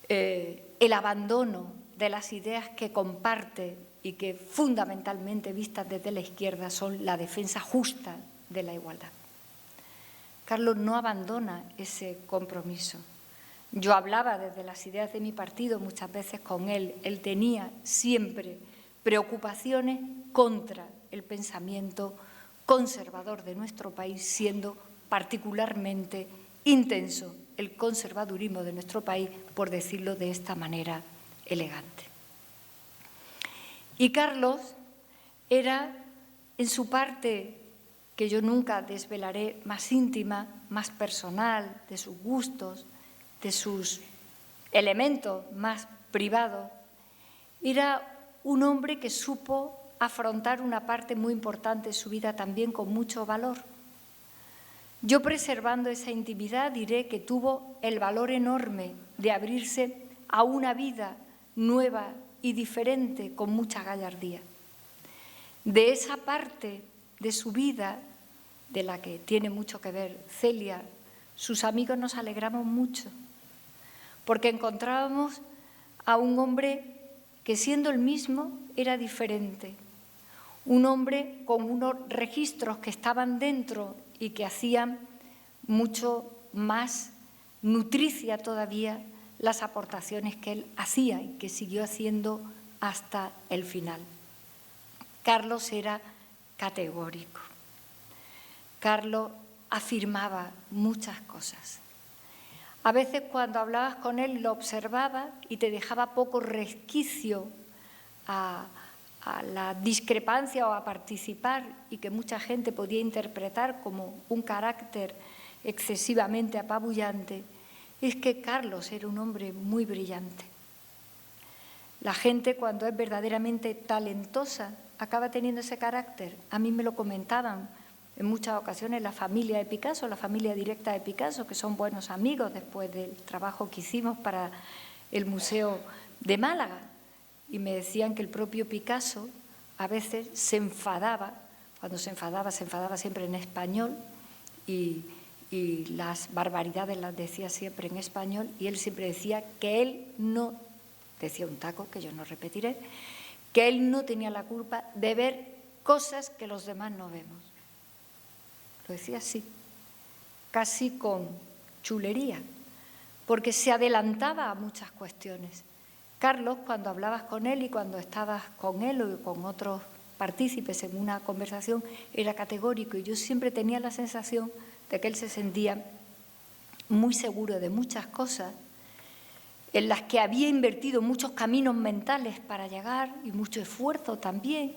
el abandono de las ideas que comparte y que fundamentalmente, vistas desde la izquierda, son la defensa justa de la igualdad. Carlos no abandona ese compromiso. Yo hablaba desde las ideas de mi partido muchas veces con él. Él tenía siempre preocupaciones contra el pensamiento conservador de nuestro país, siendo particularmente intenso el conservadurismo de nuestro país, por decirlo de esta manera elegante. Y Carlos era, en su parte, que yo nunca desvelaré, más íntima, más personal, de sus gustos, de sus elementos más privados, era un hombre que supo afrontar una parte muy importante de su vida también con mucho valor. Yo, preservando esa intimidad, diré que tuvo el valor enorme de abrirse a una vida nueva y diferente con mucha gallardía. De esa parte de su vida, de la que tiene mucho que ver Celia, sus amigos nos alegramos mucho, porque encontrábamos a un hombre que, siendo el mismo, era diferente. Un hombre con unos registros que estaban dentro y que hacían mucho más nutricia todavía las aportaciones que él hacía y que siguió haciendo hasta el final. Carlos era categórico. Carlos afirmaba muchas cosas. A veces, cuando hablabas con él, lo observaba y te dejaba poco resquicio a la discrepancia o a participar, y que mucha gente podía interpretar como un carácter excesivamente apabullante. Es que Carlos era un hombre muy brillante. La gente, cuando es verdaderamente talentosa, acaba teniendo ese carácter. A mí me lo comentaban en muchas ocasiones la familia de Picasso, la familia directa de Picasso, que son buenos amigos después del trabajo que hicimos para el Museo de Málaga. Y me decían que el propio Picasso a veces se enfadaba. Cuando se enfadaba siempre en español, y las barbaridades las decía siempre en español, y él siempre decía que él no, decía un taco que yo no repetiré, que él no tenía la culpa de ver cosas que los demás no vemos. Lo decía así, casi con chulería, porque se adelantaba a muchas cuestiones. Carlos, cuando hablabas con él y cuando estabas con él o con otros partícipes en una conversación, era categórico, y yo siempre tenía la sensación de que él se sentía muy seguro de muchas cosas en las que había invertido muchos caminos mentales para llegar, y mucho esfuerzo también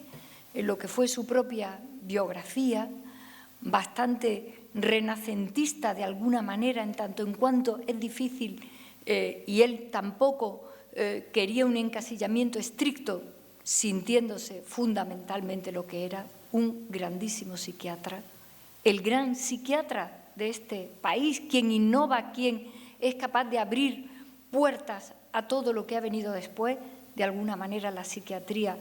en lo que fue su propia biografía, bastante renacentista de alguna manera, en tanto en cuanto es difícil, y él tampoco quería un encasillamiento estricto, sintiéndose fundamentalmente lo que era un grandísimo psiquiatra, el gran psiquiatra de este país, quien innova, quien es capaz de abrir puertas a todo lo que ha venido después. De alguna manera, la psiquiatría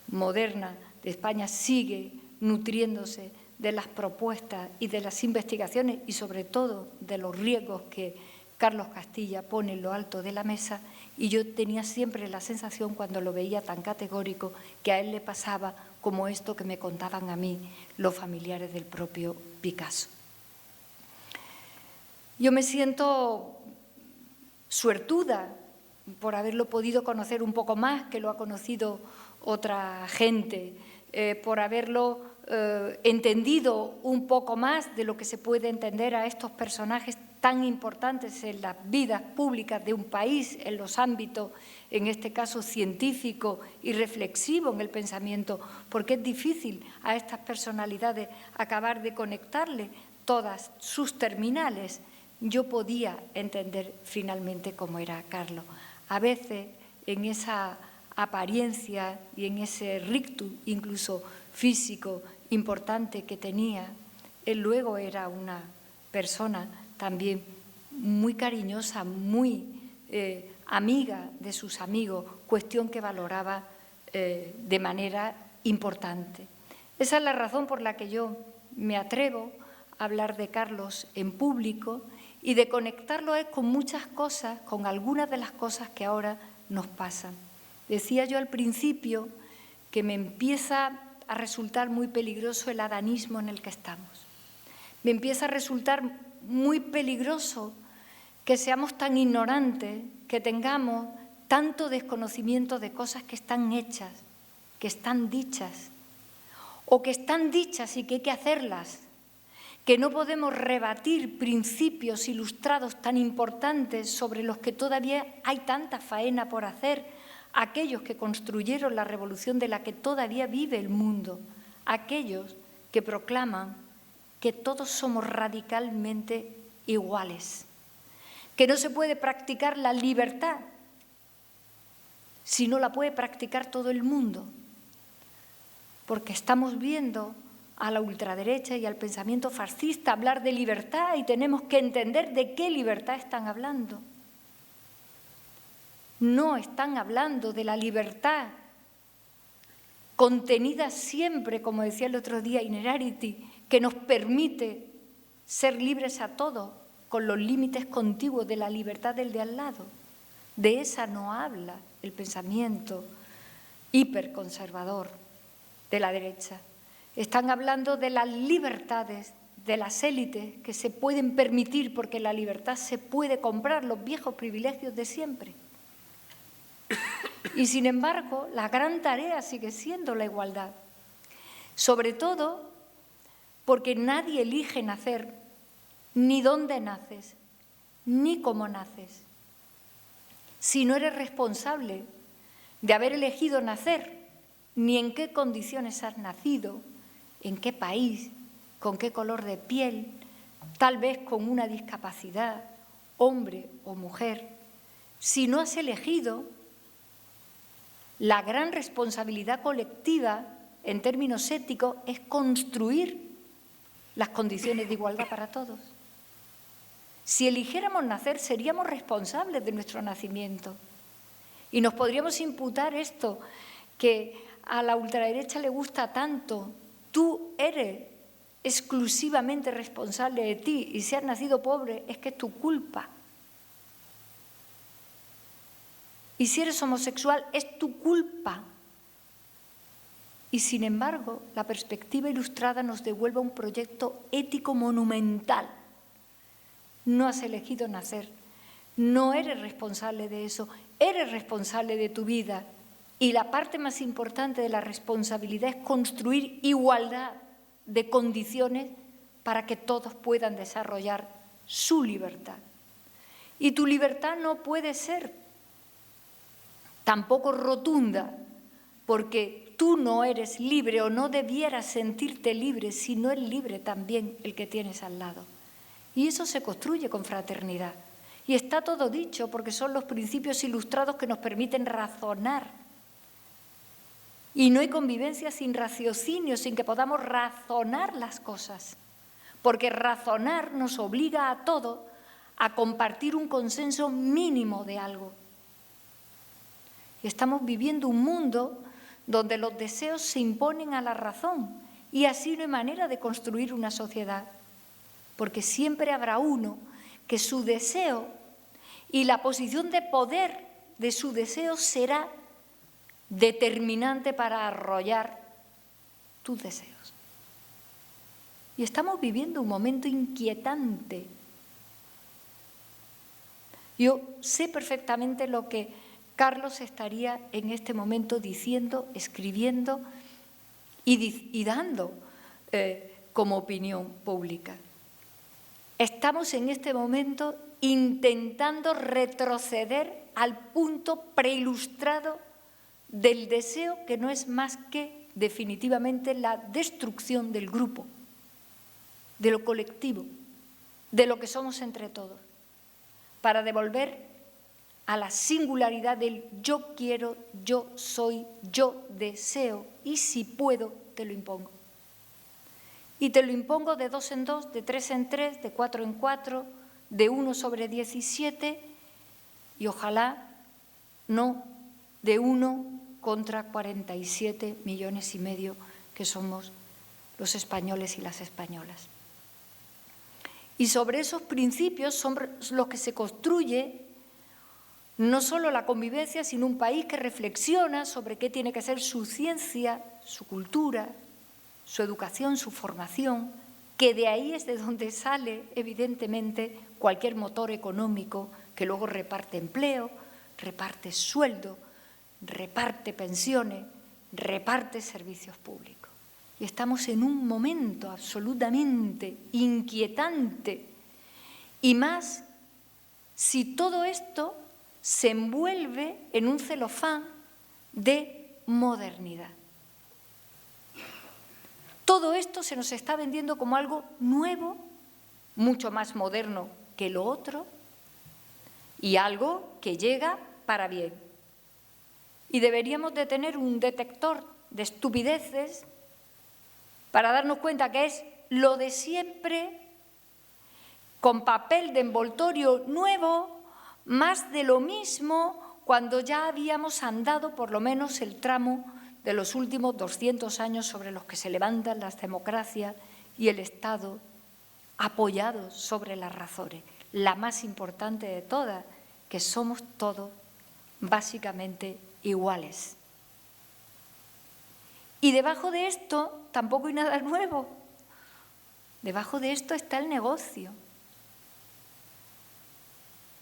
moderna de España sigue nutriéndose de las propuestas y de las investigaciones, y sobre todo de los riesgos que Carlos Castilla pone en lo alto de la mesa. Y yo tenía siempre la sensación, cuando lo veía tan categórico, que a él le pasaba como esto que me contaban a mí los familiares del propio Picasso. Yo me siento suertuda por haberlo podido conocer un poco más que lo ha conocido otra gente, por haberlo entendido un poco más de lo que se puede entender a estos personajes tan importantes en las vidas públicas de un país, en los ámbitos, en este caso científico y reflexivo en el pensamiento, porque es difícil a estas personalidades acabar de conectarle todas sus terminales. Yo podía entender finalmente cómo era Carlos. A veces, en esa apariencia y en ese rictus incluso físico importante que tenía, él luego era una persona también muy cariñosa, muy amiga de sus amigos, cuestión que valoraba de manera importante. Esa es la razón por la que yo me atrevo a hablar de Carlos en público y de conectarlo con muchas cosas, con algunas de las cosas que ahora nos pasan. Decía yo al principio que me empieza a resultar muy peligroso el adanismo en el que estamos. Me empieza a resultar muy peligroso que seamos tan ignorantes, que tengamos tanto desconocimiento de cosas que están hechas, que están dichas, o que están dichas y que hay que hacerlas, que no podemos rebatir principios ilustrados tan importantes sobre los que todavía hay tanta faena por hacer, aquellos que construyeron la revolución de la que todavía vive el mundo, aquellos que proclaman que todos somos radicalmente iguales, que no se puede practicar la libertad si no la puede practicar todo el mundo, porque estamos viendo a la ultraderecha y al pensamiento fascista hablar de libertad y tenemos que entender de qué libertad están hablando. No están hablando de la libertad contenida siempre, como decía el otro día Inerarity, que nos permite ser libres a todos con los límites contiguos de la libertad del de al lado. De esa no habla el pensamiento hiperconservador de la derecha. Están hablando de las libertades de las élites que se pueden permitir porque la libertad se puede comprar, los viejos privilegios de siempre. Y sin embargo, la gran tarea sigue siendo la igualdad. Sobre todo porque nadie elige nacer, ni dónde naces, ni cómo naces. Si no eres responsable de haber elegido nacer, ni en qué condiciones has nacido, en qué país, con qué color de piel, tal vez con una discapacidad, hombre o mujer. Si no has elegido, la gran responsabilidad colectiva, en términos éticos, es construir las condiciones de igualdad para todos. Si eligiéramos nacer, seríamos responsables de nuestro nacimiento. Y nos podríamos imputar esto que a la ultraderecha le gusta tanto. Tú eres exclusivamente responsable de ti y si has nacido pobre es que es tu culpa. Y si eres homosexual es tu culpa. Y sin embargo, la perspectiva ilustrada nos devuelve un proyecto ético monumental. No has elegido nacer, no eres responsable de eso, eres responsable de tu vida. Y la parte más importante de la responsabilidad es construir igualdad de condiciones para que todos puedan desarrollar su libertad. Y tu libertad no puede ser tampoco rotunda, porque tú no eres libre o no debieras sentirte libre si no es libre también el que tienes al lado. Y eso se construye con fraternidad. Y está todo dicho porque son los principios ilustrados que nos permiten razonar. Y no hay convivencia sin raciocinio, sin que podamos razonar las cosas. Porque razonar nos obliga a todos a compartir un consenso mínimo de algo. Y estamos viviendo un mundo donde los deseos se imponen a la razón y así no hay manera de construir una sociedad. Porque siempre habrá uno que su deseo y la posición de poder de su deseo será determinante para arrollar tus deseos. Y estamos viviendo un momento inquietante. Yo sé perfectamente lo que Carlos estaría en este momento diciendo, escribiendo y dando como opinión pública. Estamos en este momento intentando retroceder al punto preilustrado del deseo que no es más que definitivamente la destrucción del grupo, de lo colectivo, de lo que somos entre todos, para devolver a la singularidad del yo quiero, yo soy, yo deseo y si puedo te lo impongo. Y te lo impongo de 2 en 2, de 3 en 3, de 4 en 4, de 1 sobre 17 y ojalá no de 1 contra 47,5 millones que somos los españoles y las españolas. Y sobre esos principios son los que se construye no solo la convivencia, sino un país que reflexiona sobre qué tiene que ser su ciencia, su cultura, su educación, su formación, que de ahí es de donde sale, evidentemente, cualquier motor económico que luego reparte empleo, reparte sueldo, reparte pensiones, reparte servicios públicos. Y estamos en un momento absolutamente inquietante, y más si todo esto se envuelve en un celofán de modernidad. Todo esto se nos está vendiendo como algo nuevo, mucho más moderno que lo otro, y algo que llega para bien. Y deberíamos de tener un detector de estupideces para darnos cuenta que es lo de siempre, con papel de envoltorio nuevo, más de lo mismo, cuando ya habíamos andado por lo menos el tramo de los últimos 200 años sobre los que se levantan las democracias y el Estado apoyados sobre las razones, la más importante de todas, que somos todos básicamente iguales. Y debajo de esto tampoco hay nada nuevo. Debajo de esto está el negocio.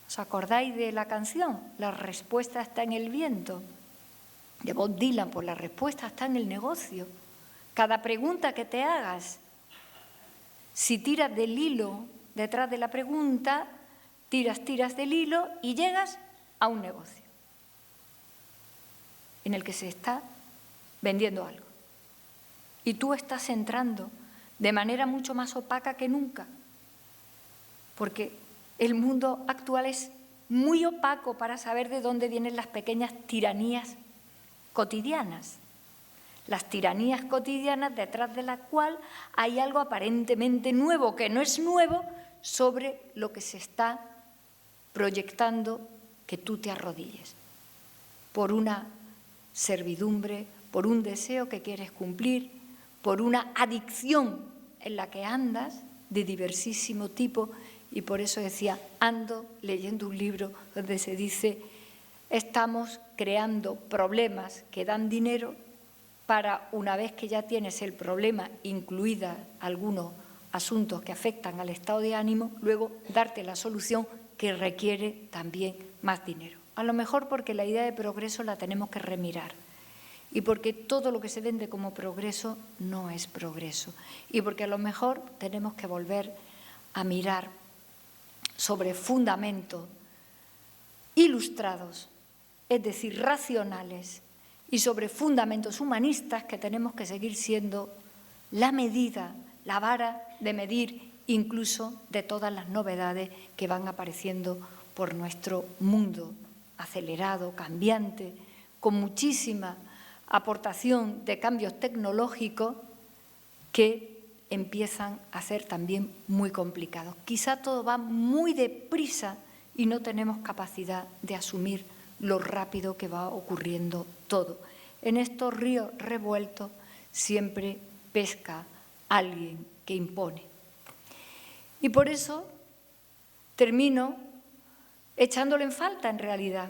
¿Os acordáis de la canción? La respuesta está en el viento, de Bob Dylan. Pues la respuesta está en el negocio. Cada pregunta que te hagas, si tiras del hilo detrás de la pregunta, tiras del hilo y llegas a un negocio en el que se está vendiendo algo. Y tú estás entrando de manera mucho más opaca que nunca, porque el mundo actual es muy opaco para saber de dónde vienen las pequeñas tiranías cotidianas. Las tiranías cotidianas detrás de la cual hay algo aparentemente nuevo, que no es nuevo, sobre lo que se está proyectando que tú te arrodilles por una servidumbre, por un deseo que quieres cumplir, por una adicción en la que andas de diversísimo tipo. Y por eso decía, ando leyendo un libro donde se dice, estamos creando problemas que dan dinero para, una vez que ya tienes el problema, incluida algunos asuntos que afectan al estado de ánimo, luego darte la solución que requiere también más dinero. A lo mejor porque la idea de progreso la tenemos que remirar, y porque todo lo que se vende como progreso no es progreso, y porque a lo mejor tenemos que volver a mirar sobre fundamentos ilustrados, es decir, racionales, y sobre fundamentos humanistas que tenemos que seguir siendo la medida, la vara de medir incluso de todas las novedades que van apareciendo por nuestro mundo acelerado, cambiante, con muchísima aportación de cambios tecnológicos que empiezan a ser también muy complicados. Quizá todo va muy deprisa y no tenemos capacidad de asumir lo rápido que va ocurriendo todo. En estos ríos revueltos siempre pesca alguien que impone. Y por eso termino echándole en falta, en realidad.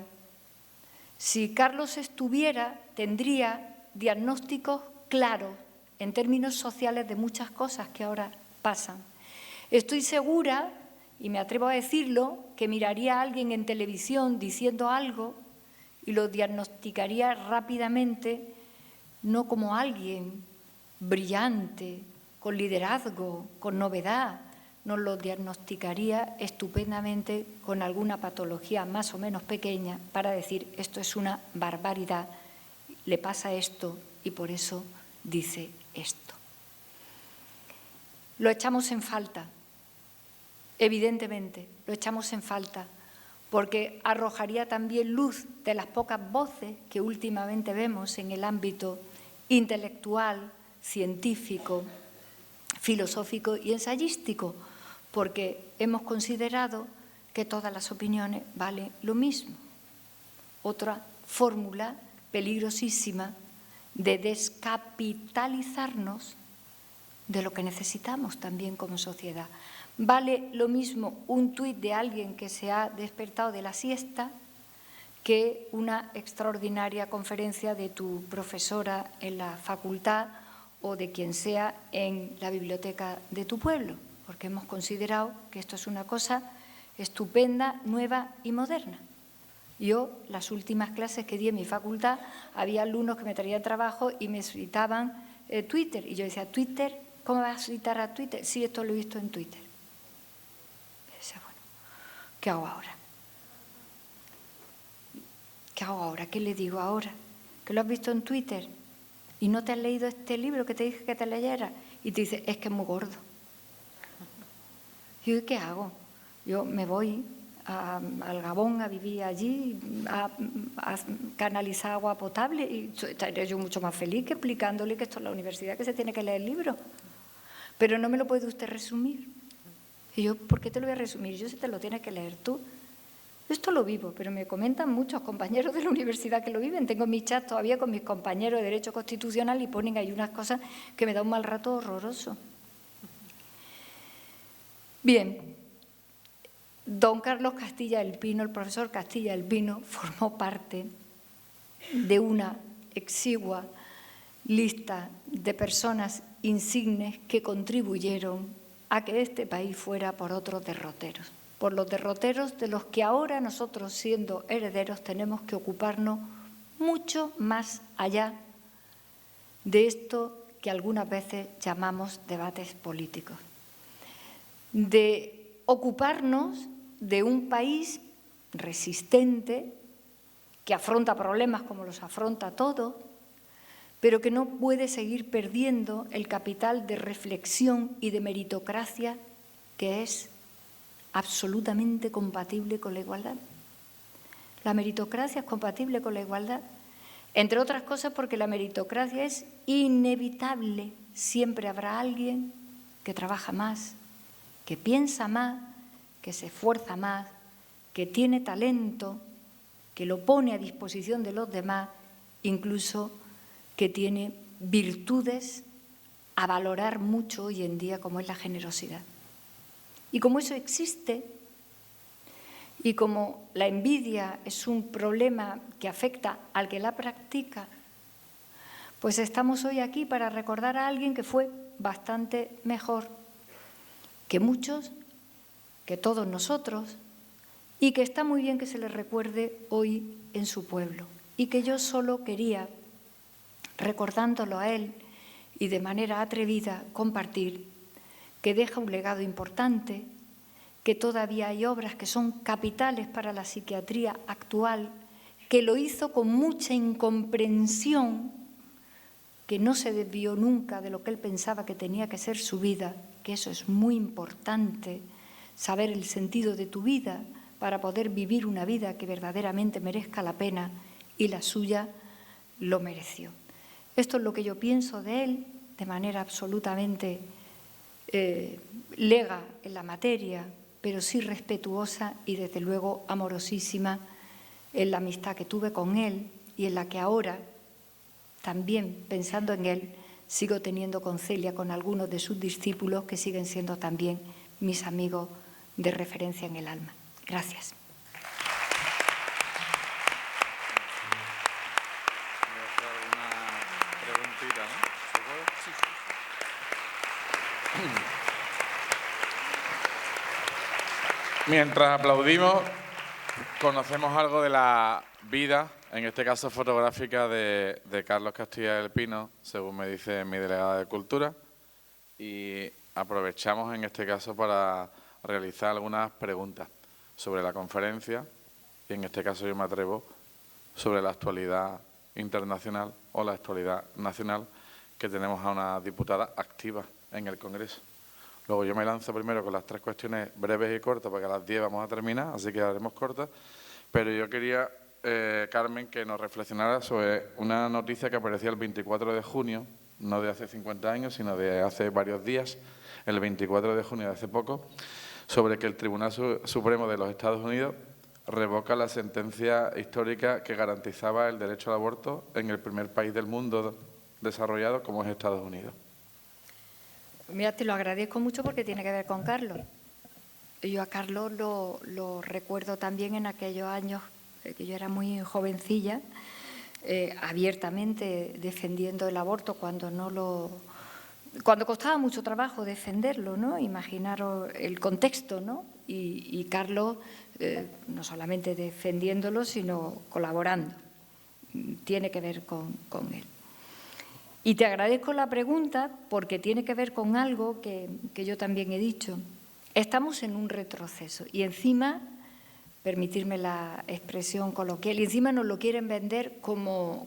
Si Carlos estuviera, tendría diagnósticos claros en términos sociales de muchas cosas que ahora pasan. Estoy segura, y me atrevo a decirlo, que miraría a alguien en televisión diciendo algo y lo diagnosticaría rápidamente, no como alguien brillante, con liderazgo, con novedad, nos lo diagnosticaría estupendamente con alguna patología más o menos pequeña para decir esto es una barbaridad, le pasa esto y por eso dice esto. Lo echamos en falta, evidentemente, lo echamos en falta, porque arrojaría también luz de las pocas voces que últimamente vemos en el ámbito intelectual, científico, filosófico y ensayístico, porque hemos considerado que todas las opiniones valen lo mismo. otra fórmula peligrosísima de descapitalizarnos de lo que necesitamos también como sociedad. Vale lo mismo un tuit de alguien que se ha despertado de la siesta que una extraordinaria conferencia de tu profesora en la facultad o de quien sea en la biblioteca de tu pueblo, porque hemos considerado que esto es una cosa estupenda, nueva y moderna. Yo, las últimas clases que di en mi facultad, había alumnos que me traían trabajo y me citaban Twitter. Y yo decía, ¿Twitter? ¿Cómo vas a citar a Twitter? Sí, esto lo he visto en Twitter. Y decía, bueno, ¿qué hago ahora? ¿Qué hago ahora? ¿Qué le digo ahora? ¿Que lo has visto en Twitter y no te has leído este libro que te dije que te leyeras? Y te dice, es que es muy gordo. Y yo, ¿qué hago? Yo me voy al Gabón a vivir allí, a canalizar agua potable, y estaría yo mucho más feliz que explicándole que esto es la universidad, que se tiene que leer el libro. Pero no me lo puede usted resumir. Y yo, ¿por qué te lo voy a resumir? Yo, si te lo tienes que leer tú. Esto lo vivo, pero me comentan muchos compañeros de la universidad que lo viven. Tengo mi chat todavía con mis compañeros de Derecho Constitucional y ponen ahí unas cosas que me da un mal rato horroroso. Bien, don Carlos Castilla del Pino, el profesor Castilla del Pino, formó parte de una exigua lista de personas insignes que contribuyeron a que este país fuera por otros derroteros. Por los derroteros de los que ahora nosotros, siendo herederos, tenemos que ocuparnos mucho más allá de esto que algunas veces llamamos debates políticos. De ocuparnos de un país resistente, que afronta problemas como los afronta todo, pero que no puede seguir perdiendo el capital de reflexión y de meritocracia que es absolutamente compatible con la igualdad. La meritocracia es compatible con la igualdad, entre otras cosas porque la meritocracia es inevitable. Siempre habrá alguien que trabaja más, que piensa más, que se esfuerza más, que tiene talento, que lo pone a disposición de los demás, incluso que tiene virtudes a valorar mucho hoy en día, como es la generosidad. Y como eso existe, y como la envidia es un problema que afecta al que la practica, pues estamos hoy aquí para recordar a alguien que fue bastante mejor que muchos, que todos nosotros, y que está muy bien que se le recuerde hoy en su pueblo. Y que yo solo quería, recordándolo a él y de manera atrevida, compartir que deja un legado importante, que todavía hay obras que son capitales para la psiquiatría actual, que lo hizo con mucha incomprensión, que no se desvió nunca de lo que él pensaba que tenía que ser su vida, que eso es muy importante, saber el sentido de tu vida para poder vivir una vida que verdaderamente merezca la pena, y la suya lo mereció. Esto es lo que yo pienso de él, de manera absolutamente lega en la materia, pero sí respetuosa y desde luego amorosísima en la amistad que tuve con él y en la que ahora, también pensando en él, sigo teniendo con Celia, con algunos de sus discípulos que siguen siendo también mis amigos de referencia en el alma. Gracias. Mientras aplaudimos, conocemos algo de la vida, en este caso fotográfica, de Carlos Castilla del Pino, según me dice mi delegada de Cultura, y aprovechamos en este caso para realizar algunas preguntas sobre la conferencia, y en este caso yo me atrevo, sobre la actualidad internacional o la actualidad nacional, que tenemos a una diputada activa en el Congreso. Luego yo me lanzo primero con las 3 cuestiones breves y cortas, porque a las 10 vamos a terminar, así que haremos cortas. Pero yo quería, Carmen, que nos reflexionara sobre una noticia que aparecía el 24 de junio, no de hace 50 años, sino de hace varios días, el 24 de junio de hace poco, sobre que el Tribunal Supremo de los Estados Unidos revoca la sentencia histórica que garantizaba el derecho al aborto en el primer país del mundo desarrollado, como es Estados Unidos. Mira, te lo agradezco mucho porque tiene que ver con Carlos. Yo a Carlos lo recuerdo también en aquellos años que yo era muy jovencilla, abiertamente defendiendo el aborto cuando costaba mucho trabajo defenderlo, ¿no? Imaginaros el contexto, ¿no? Y Carlos no solamente defendiéndolo, sino colaborando. Tiene que ver con él. Y te agradezco la pregunta porque tiene que ver con algo que yo también he dicho. Estamos en un retroceso y encima, permitirme la expresión coloquial, y encima nos lo quieren vender como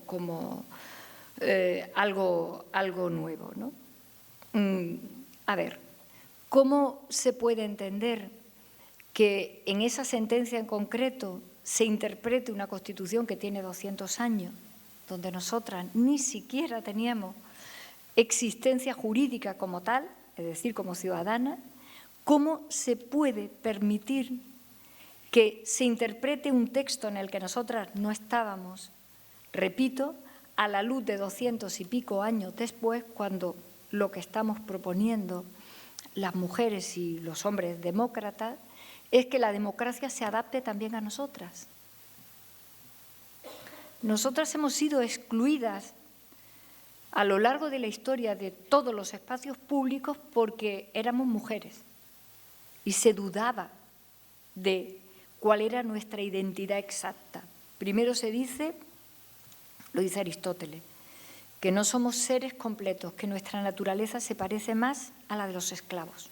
algo nuevo, ¿no? A ver, ¿cómo se puede entender que en esa sentencia en concreto se interprete una Constitución que tiene 200 años, donde nosotras ni siquiera teníamos existencia jurídica como tal, es decir, como ciudadanas? ¿Cómo se puede permitir que se interprete un texto en el que nosotras no estábamos, repito, a la luz de 200 y pico años después, cuando lo que estamos proponiendo las mujeres y los hombres demócratas es que la democracia se adapte también a nosotras? Nosotras hemos sido excluidas a lo largo de la historia de todos los espacios públicos porque éramos mujeres y se dudaba de cuál era nuestra identidad exacta. Primero se dice, lo dice Aristóteles, que no somos seres completos, que nuestra naturaleza se parece más a la de los esclavos.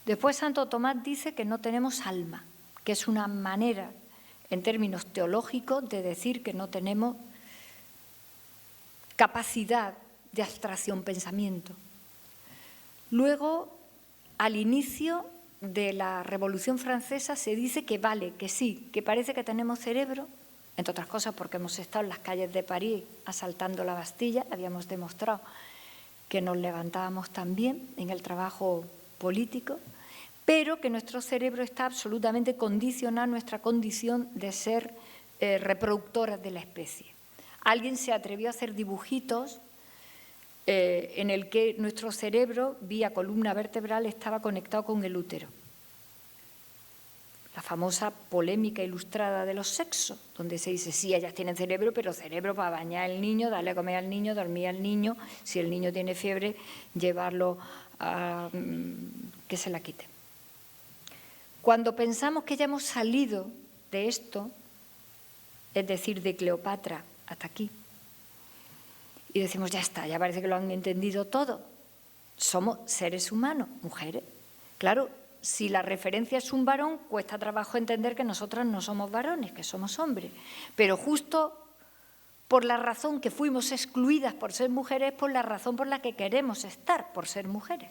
Después Santo Tomás dice que no tenemos alma, que es una manera, en términos teológicos, de decir que no tenemos capacidad de abstracción, pensamiento. Luego, al inicio de la Revolución Francesa se dice que vale, que sí, que parece que tenemos cerebro, entre otras cosas porque hemos estado en las calles de París asaltando la Bastilla, habíamos demostrado que nos levantábamos también en el trabajo político, pero que nuestro cerebro está absolutamente condicionado a nuestra condición de ser reproductoras de la especie. Alguien se atrevió a hacer dibujitos en el que nuestro cerebro, vía columna vertebral, estaba conectado con el útero. La famosa polémica ilustrada de los sexos, donde se dice, sí, ellas tienen cerebro, pero cerebro para bañar al niño, darle a comer al niño, dormir al niño, si el niño tiene fiebre, llevarlo a que se la quite. Cuando pensamos que ya hemos salido de esto, es decir, de Cleopatra hasta aquí, y decimos, ya está, ya parece que lo han entendido todo. Somos seres humanos, mujeres. Claro, si la referencia es un varón, cuesta trabajo entender que nosotras no somos varones, que somos hombres. Pero justo por la razón que fuimos excluidas por ser mujeres, por la razón por la que queremos estar, por ser mujeres.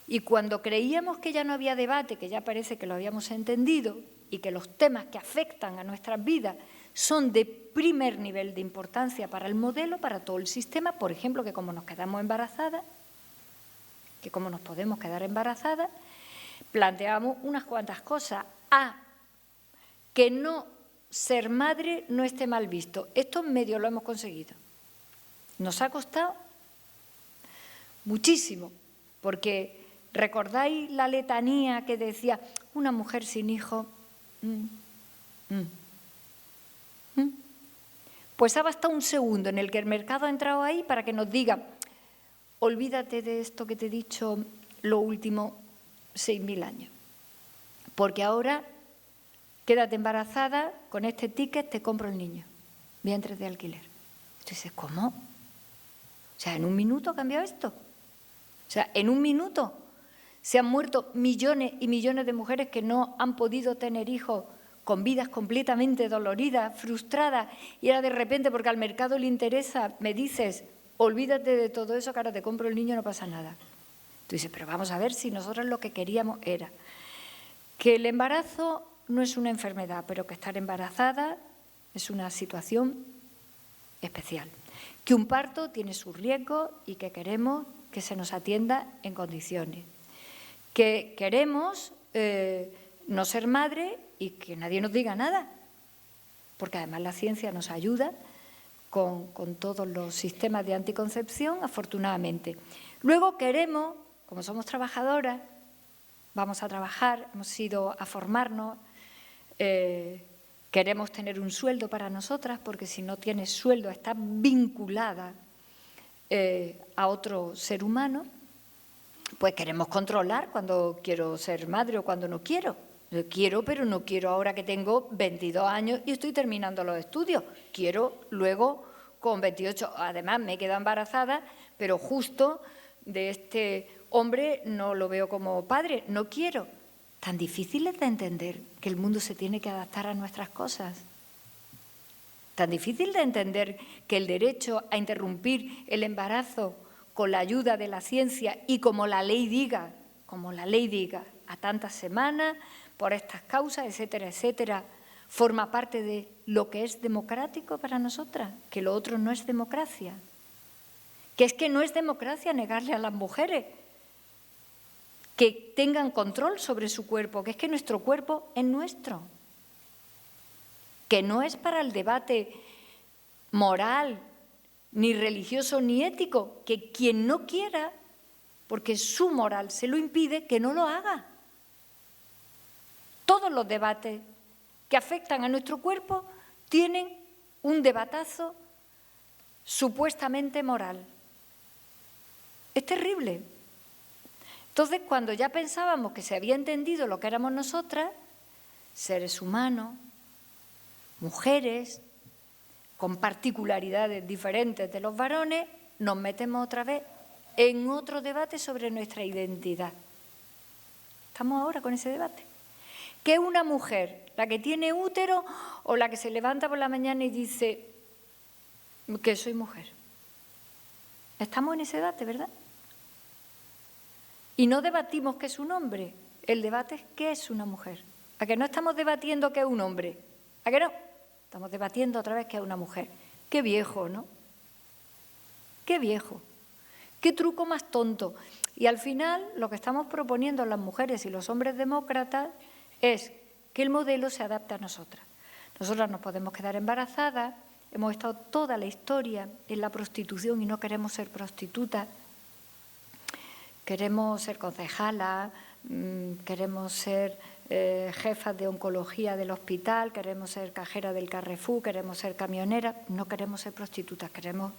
Y cuando creíamos que ya no había debate, que ya parece que lo habíamos entendido y que los temas que afectan a nuestras vidas son de primer nivel de importancia para el modelo, para todo el sistema, por ejemplo, que como nos quedamos embarazadas, que como nos podemos quedar embarazadas, planteamos unas cuantas cosas. Que no ser madre no esté mal visto. Esto medio lo hemos conseguido. Nos ha costado muchísimo, porque ¿recordáis la letanía que decía una mujer sin hijo? Pues ha bastado un segundo en el que el mercado ha entrado ahí para que nos diga, olvídate de esto que te he dicho lo último 6.000 años, porque ahora quédate embarazada, con este ticket te compro el niño, vientre de alquiler. Tú dices, ¿cómo? O sea, ¿en un minuto ha cambiado esto? O sea, en un minuto se han muerto millones y millones de mujeres que no han podido tener hijos con vidas completamente doloridas, frustradas, y ahora de repente, porque al mercado le interesa, me dices, olvídate de todo eso, que ahora te compro el niño, no pasa nada. Tú dices, pero vamos a ver si nosotros lo que queríamos era que el embarazo no es una enfermedad, pero que estar embarazada es una situación especial, que un parto tiene sus riesgos y que queremos que se nos atienda en condiciones, que queremos no ser madre y que nadie nos diga nada, porque además la ciencia nos ayuda con todos los sistemas de anticoncepción, afortunadamente. Luego queremos, como somos trabajadoras, vamos a trabajar, hemos ido a formarnos, queremos tener un sueldo para nosotras, porque si no tienes sueldo estás vinculada a otro ser humano. Pues queremos controlar cuando quiero ser madre o cuando no quiero. Yo quiero, pero no quiero ahora que tengo 22 años y estoy terminando los estudios. Quiero luego con 28. Además, me he quedado embarazada, pero justo de este hombre no lo veo como padre. No quiero. Tan difícil es de entender que el mundo se tiene que adaptar a nuestras cosas. Tan difícil de entender que el derecho a interrumpir el embarazo con la ayuda de la ciencia y como la ley diga, a tantas semanas, por estas causas, etcétera, etcétera, forma parte de lo que es democrático para nosotras, que lo otro no es democracia. Que es que no es democracia negarle a las mujeres que tengan control sobre su cuerpo, que es que nuestro cuerpo es nuestro, que no es para el debate moral, ni religioso, ni ético, que quien no quiera, porque su moral se lo impide, que no lo haga. Todos los debates que afectan a nuestro cuerpo tienen un debatazo supuestamente moral. Es terrible. Entonces, cuando ya pensábamos que se había entendido lo que éramos nosotras, seres humanos, mujeres, con particularidades diferentes de los varones, nos metemos otra vez en otro debate sobre nuestra identidad. Estamos ahora con ese debate. ¿Qué es una mujer? ¿La que tiene útero o la que se levanta por la mañana y dice que soy mujer? Estamos en ese debate, ¿verdad? Y no debatimos qué es un hombre, el debate es qué es una mujer. ¿A que no estamos debatiendo qué es un hombre? ¿A que no? Estamos debatiendo otra vez qué es una mujer. Qué viejo, ¿no? Qué viejo. Qué truco más tonto. Y al final lo que estamos proponiendo las mujeres y los hombres demócratas es que el modelo se adapte a nosotras. Nosotras nos podemos quedar embarazadas, hemos estado toda la historia en la prostitución y no queremos ser prostitutas. Queremos ser concejalas, queremos ser jefas de oncología del hospital, queremos ser cajera del Carrefour, queremos ser camionera. No queremos ser prostitutas, queremos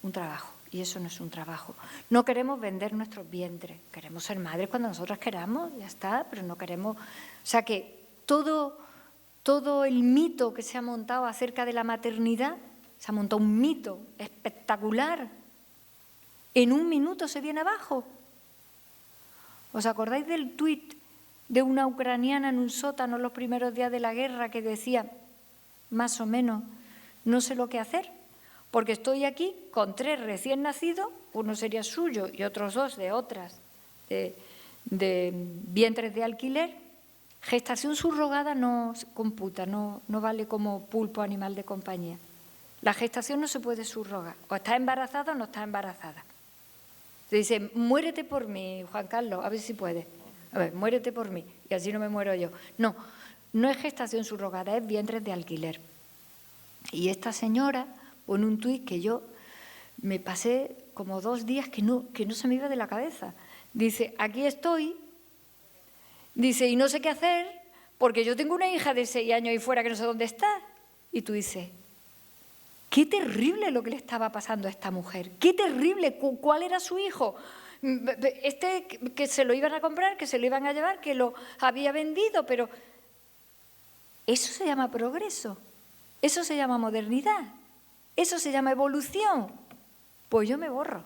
un trabajo. Y eso no es un trabajo. No queremos vender nuestros vientres, queremos ser madres cuando nosotras queramos, ya está, pero no queremos... O sea que todo el mito que se ha montado acerca de la maternidad, se ha montado un mito espectacular. En un minuto se viene abajo. ¿Os acordáis del tuit de una ucraniana en un sótano los primeros días de la guerra que decía, más o menos, no sé lo que hacer, porque estoy aquí con 3 recién nacidos, uno sería suyo y otros 2 de otras, de vientres de alquiler? Gestación subrogada no se computa, no vale como pulpo animal de compañía. La gestación no se puede subrogar, o está embarazada o no está embarazada. Se dice, muérete por mí, Juan Carlos, a ver si puedes. A ver, muérete por mí, y así no me muero yo. No, no es gestación subrogada, es vientres de alquiler. Y esta señora pone un tuit que yo me pasé como 2 días que no se me iba de la cabeza. Dice, aquí estoy, dice, y no sé qué hacer, porque yo tengo una hija de 6 años ahí fuera que no sé dónde está. Y tú dices, qué terrible lo que le estaba pasando a esta mujer, qué terrible, ¿cuál era su hijo? Que se lo iban a comprar, que se lo iban a llevar, que lo había vendido, pero eso se llama progreso, eso se llama modernidad, eso se llama evolución. Pues yo me borro,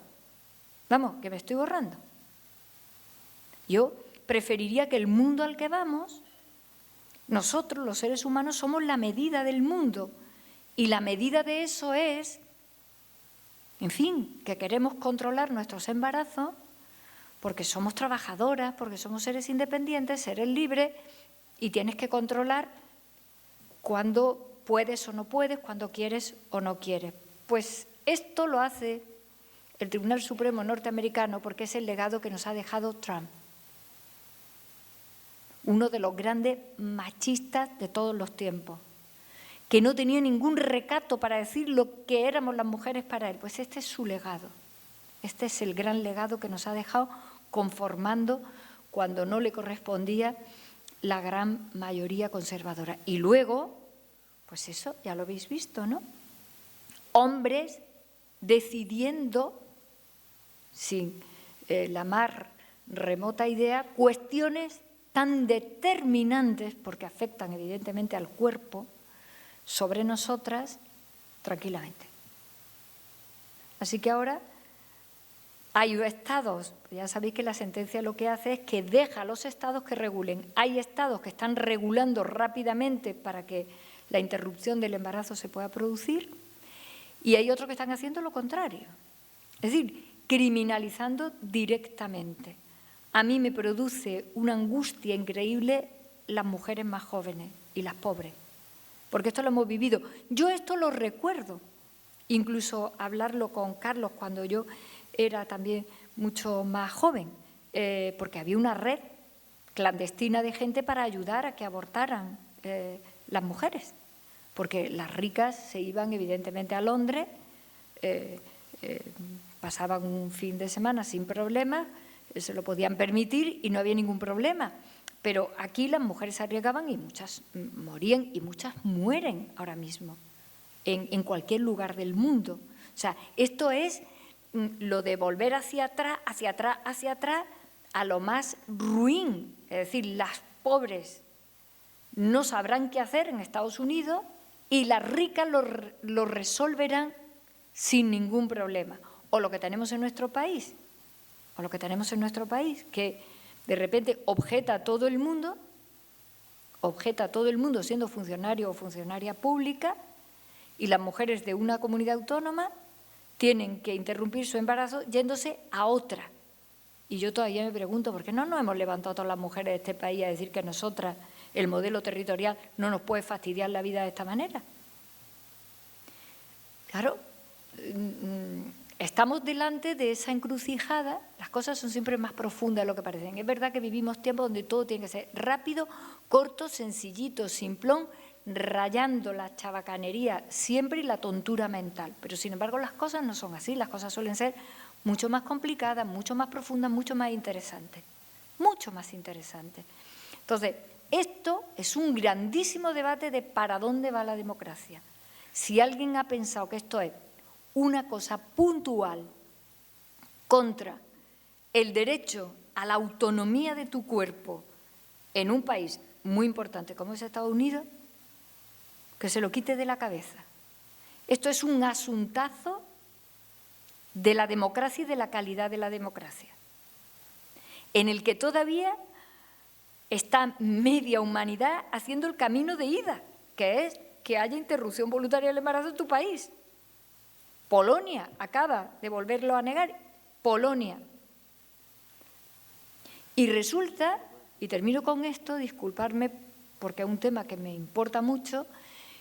vamos, que me estoy borrando. Yo preferiría que el mundo al que vamos, nosotros los seres humanos somos la medida del mundo. Y la medida de eso es, en fin, que queremos controlar nuestros embarazos porque somos trabajadoras, porque somos seres independientes, seres libres, y tienes que controlar cuándo puedes o no puedes, cuándo quieres o no quieres. Pues esto lo hace el Tribunal Supremo norteamericano porque es el legado que nos ha dejado Trump. uno de los grandes machistas de todos los tiempos, que no tenía ningún recato para decir lo que éramos las mujeres para él. Pues este es su legado, este es el gran legado que nos ha dejado conformando cuando no le correspondía la gran mayoría conservadora. Y luego, pues eso, ya lo habéis visto, ¿no? Hombres decidiendo, sin la más remota idea, cuestiones tan determinantes, porque afectan evidentemente al cuerpo, sobre nosotras tranquilamente. Así que ahora hay estados, ya sabéis que la sentencia lo que hace es que deja a los estados que regulen. Hay estados que están regulando rápidamente para que la interrupción del embarazo se pueda producir y hay otros que están haciendo lo contrario. Es decir, criminalizando directamente. A mí me produce una angustia increíble las mujeres más jóvenes y las pobres, porque esto lo hemos vivido. Yo esto lo recuerdo, incluso hablarlo con Carlos cuando yo era también mucho más joven, porque había una red clandestina de gente para ayudar a que abortaran las mujeres, porque las ricas se iban evidentemente a Londres, pasaban un fin de semana sin problemas, se lo podían permitir y no había ningún problema. Pero aquí las mujeres se arriesgaban y muchas morían y muchas mueren ahora mismo, en cualquier lugar del mundo. O sea, esto es lo de volver hacia atrás, hacia atrás, hacia atrás, a lo más ruin. Es decir, las pobres no sabrán qué hacer en Estados Unidos y las ricas lo resolverán sin ningún problema. O lo que tenemos en nuestro país, que de repente objeta a todo el mundo siendo funcionario o funcionaria pública y las mujeres de una comunidad autónoma tienen que interrumpir su embarazo yéndose a otra. Y yo todavía me pregunto, ¿por qué no nos hemos levantado todas las mujeres de este país a decir que nosotras, el modelo territorial, no nos puede fastidiar la vida de esta manera? Claro, estamos delante de esa encrucijada, las cosas son siempre más profundas de lo que parecen. Es verdad que vivimos tiempos donde todo tiene que ser rápido, corto, sencillito, simplón, rayando la chabacanería siempre y la tontura mental. Pero sin embargo las cosas no son así, las cosas suelen ser mucho más complicadas, mucho más profundas, mucho más interesantes. Mucho más interesantes. Entonces, esto es un grandísimo debate de para dónde va la democracia. Si alguien ha pensado que esto es una cosa puntual contra el derecho a la autonomía de tu cuerpo en un país muy importante como es Estados Unidos, que se lo quite de la cabeza. Esto es un asuntazo de la democracia y de la calidad de la democracia, en el que todavía está media humanidad haciendo el camino de ida, que es que haya interrupción voluntaria del embarazo en tu país. Polonia acaba de volverlo a negar, Polonia. Y resulta, y termino con esto, disculparme porque es un tema que me importa mucho,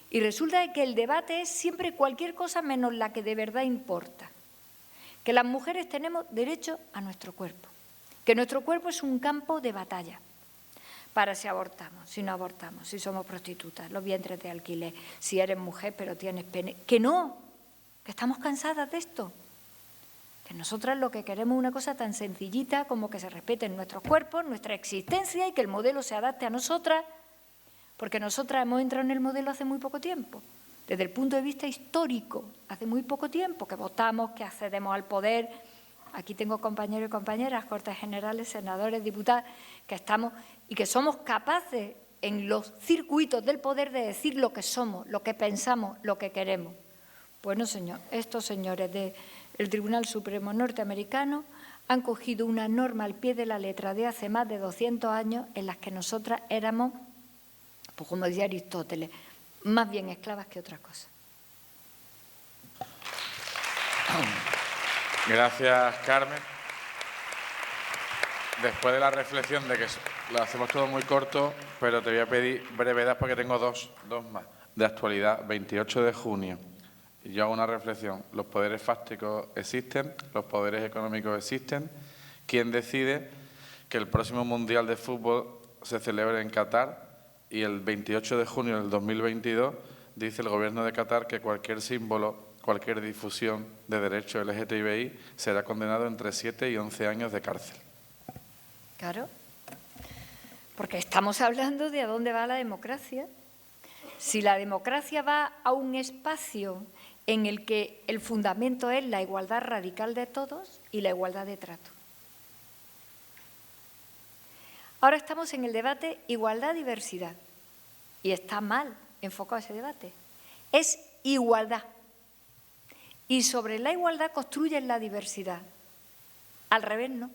y resulta que el debate es siempre cualquier cosa menos la que de verdad importa. Que las mujeres tenemos derecho a nuestro cuerpo, que nuestro cuerpo es un campo de batalla para si abortamos, si no abortamos, si somos prostitutas, los vientres de alquiler, si eres mujer pero tienes pene, que no, que estamos cansadas de esto, que nosotras lo que queremos es una cosa tan sencillita como que se respeten nuestros cuerpos, nuestra existencia y que el modelo se adapte a nosotras, porque nosotras hemos entrado en el modelo hace muy poco tiempo, desde el punto de vista histórico, hace muy poco tiempo que votamos, que accedemos al poder. Aquí tengo compañeros y compañeras, Cortes Generales, senadores, diputados, que estamos y que somos capaces en los circuitos del poder de decir lo que somos, lo que pensamos, lo que queremos. Bueno, señor, estos señores del Tribunal Supremo norteamericano han cogido una norma al pie de la letra de hace más de 200 años en las que nosotras éramos, pues como decía Aristóteles, más bien esclavas que otra cosa. Gracias, Carmen. Después de la reflexión de que lo hacemos todo muy corto, pero te voy a pedir brevedad porque tengo dos más. De actualidad, 28 de junio. Y yo hago una reflexión. Los poderes fácticos existen, los poderes económicos existen. ¿Quién decide que el próximo Mundial de Fútbol se celebre en Qatar y el 28 de junio del 2022 dice el Gobierno de Qatar que cualquier símbolo, cualquier difusión de derechos LGTBI será condenado entre 7 y 11 años de cárcel. Claro, porque estamos hablando de a dónde va la democracia. Si la democracia va a un espacio en el que el fundamento es la igualdad radical de todos y la igualdad de trato. Ahora estamos en el debate igualdad-diversidad y está mal enfocado ese debate. Es igualdad y sobre la igualdad construyen la diversidad. Al revés, no.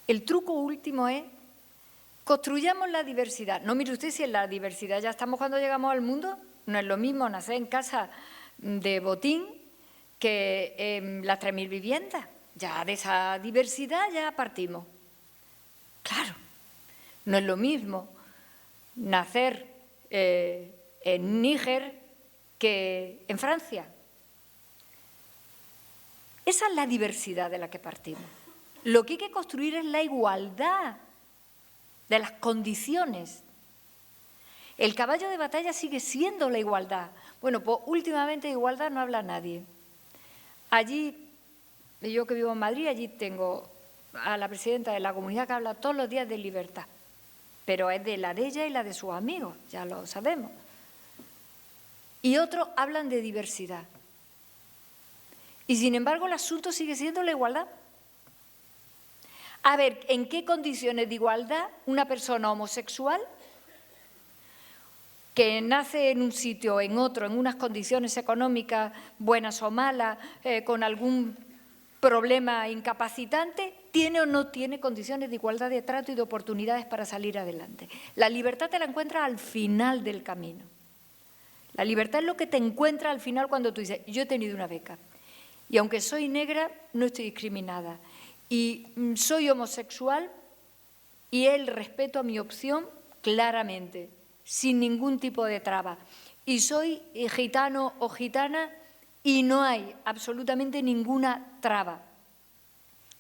El truco último es construyamos la diversidad. No, mire usted, si en la diversidad ya estamos cuando llegamos al mundo, no es lo mismo nacer en casa de Botín que en las 3.000 viviendas. Ya de esa diversidad ya partimos. Claro, no es lo mismo nacer en Níger que en Francia. Esa es la diversidad de la que partimos. Lo que hay que construir es la igualdad de las condiciones. El caballo de batalla sigue siendo la igualdad. Bueno, pues últimamente de igualdad no habla nadie. Allí, yo que vivo en Madrid, allí tengo a la presidenta de la comunidad que habla todos los días de libertad, pero es de la de ella y la de sus amigos, ya lo sabemos. Y otros hablan de diversidad. Y sin embargo el asunto sigue siendo la igualdad. A ver, ¿en qué condiciones de igualdad una persona homosexual que nace en un sitio o en otro, en unas condiciones económicas buenas o malas, con algún problema incapacitante, tiene o no tiene condiciones de igualdad de trato y de oportunidades para salir adelante? La libertad te la encuentras al final del camino. La libertad es lo que te encuentras al final cuando tú dices, yo he tenido una beca y aunque soy negra no estoy discriminada y soy homosexual y el respeto a mi opción claramente, sin ningún tipo de traba. Y soy gitano o gitana y no hay absolutamente ninguna traba.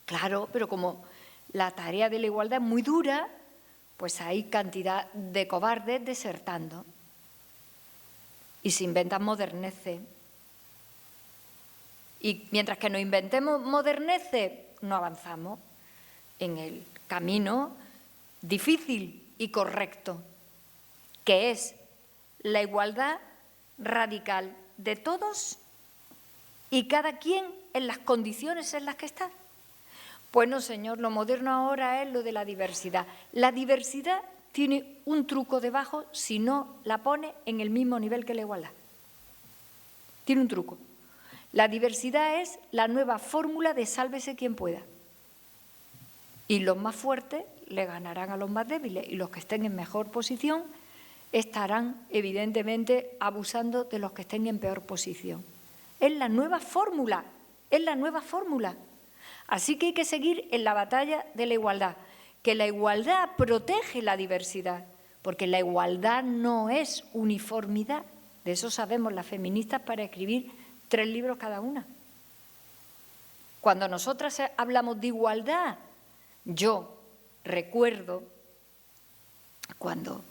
Claro, pero como la tarea de la igualdad es muy dura, pues hay cantidad de cobardes desertando. Y se inventan moderneces. Y mientras que nos inventemos moderneces, no avanzamos en el camino difícil y correcto, que es la igualdad radical de todos y cada quien en las condiciones en las que está. Pues no, señor, lo moderno ahora es lo de la diversidad. La diversidad tiene un truco debajo si no la pone en el mismo nivel que la igualdad. Tiene un truco. La diversidad es la nueva fórmula de sálvese quien pueda. Y los más fuertes le ganarán a los más débiles y los que estén en mejor posición estarán evidentemente abusando de los que estén en peor posición. Es la nueva fórmula, es la nueva fórmula. Así que hay que seguir en la batalla de la igualdad, que la igualdad protege la diversidad, porque la igualdad no es uniformidad. De eso sabemos las feministas para escribir 3 libros cada una. Cuando nosotras hablamos de igualdad, yo recuerdo cuando,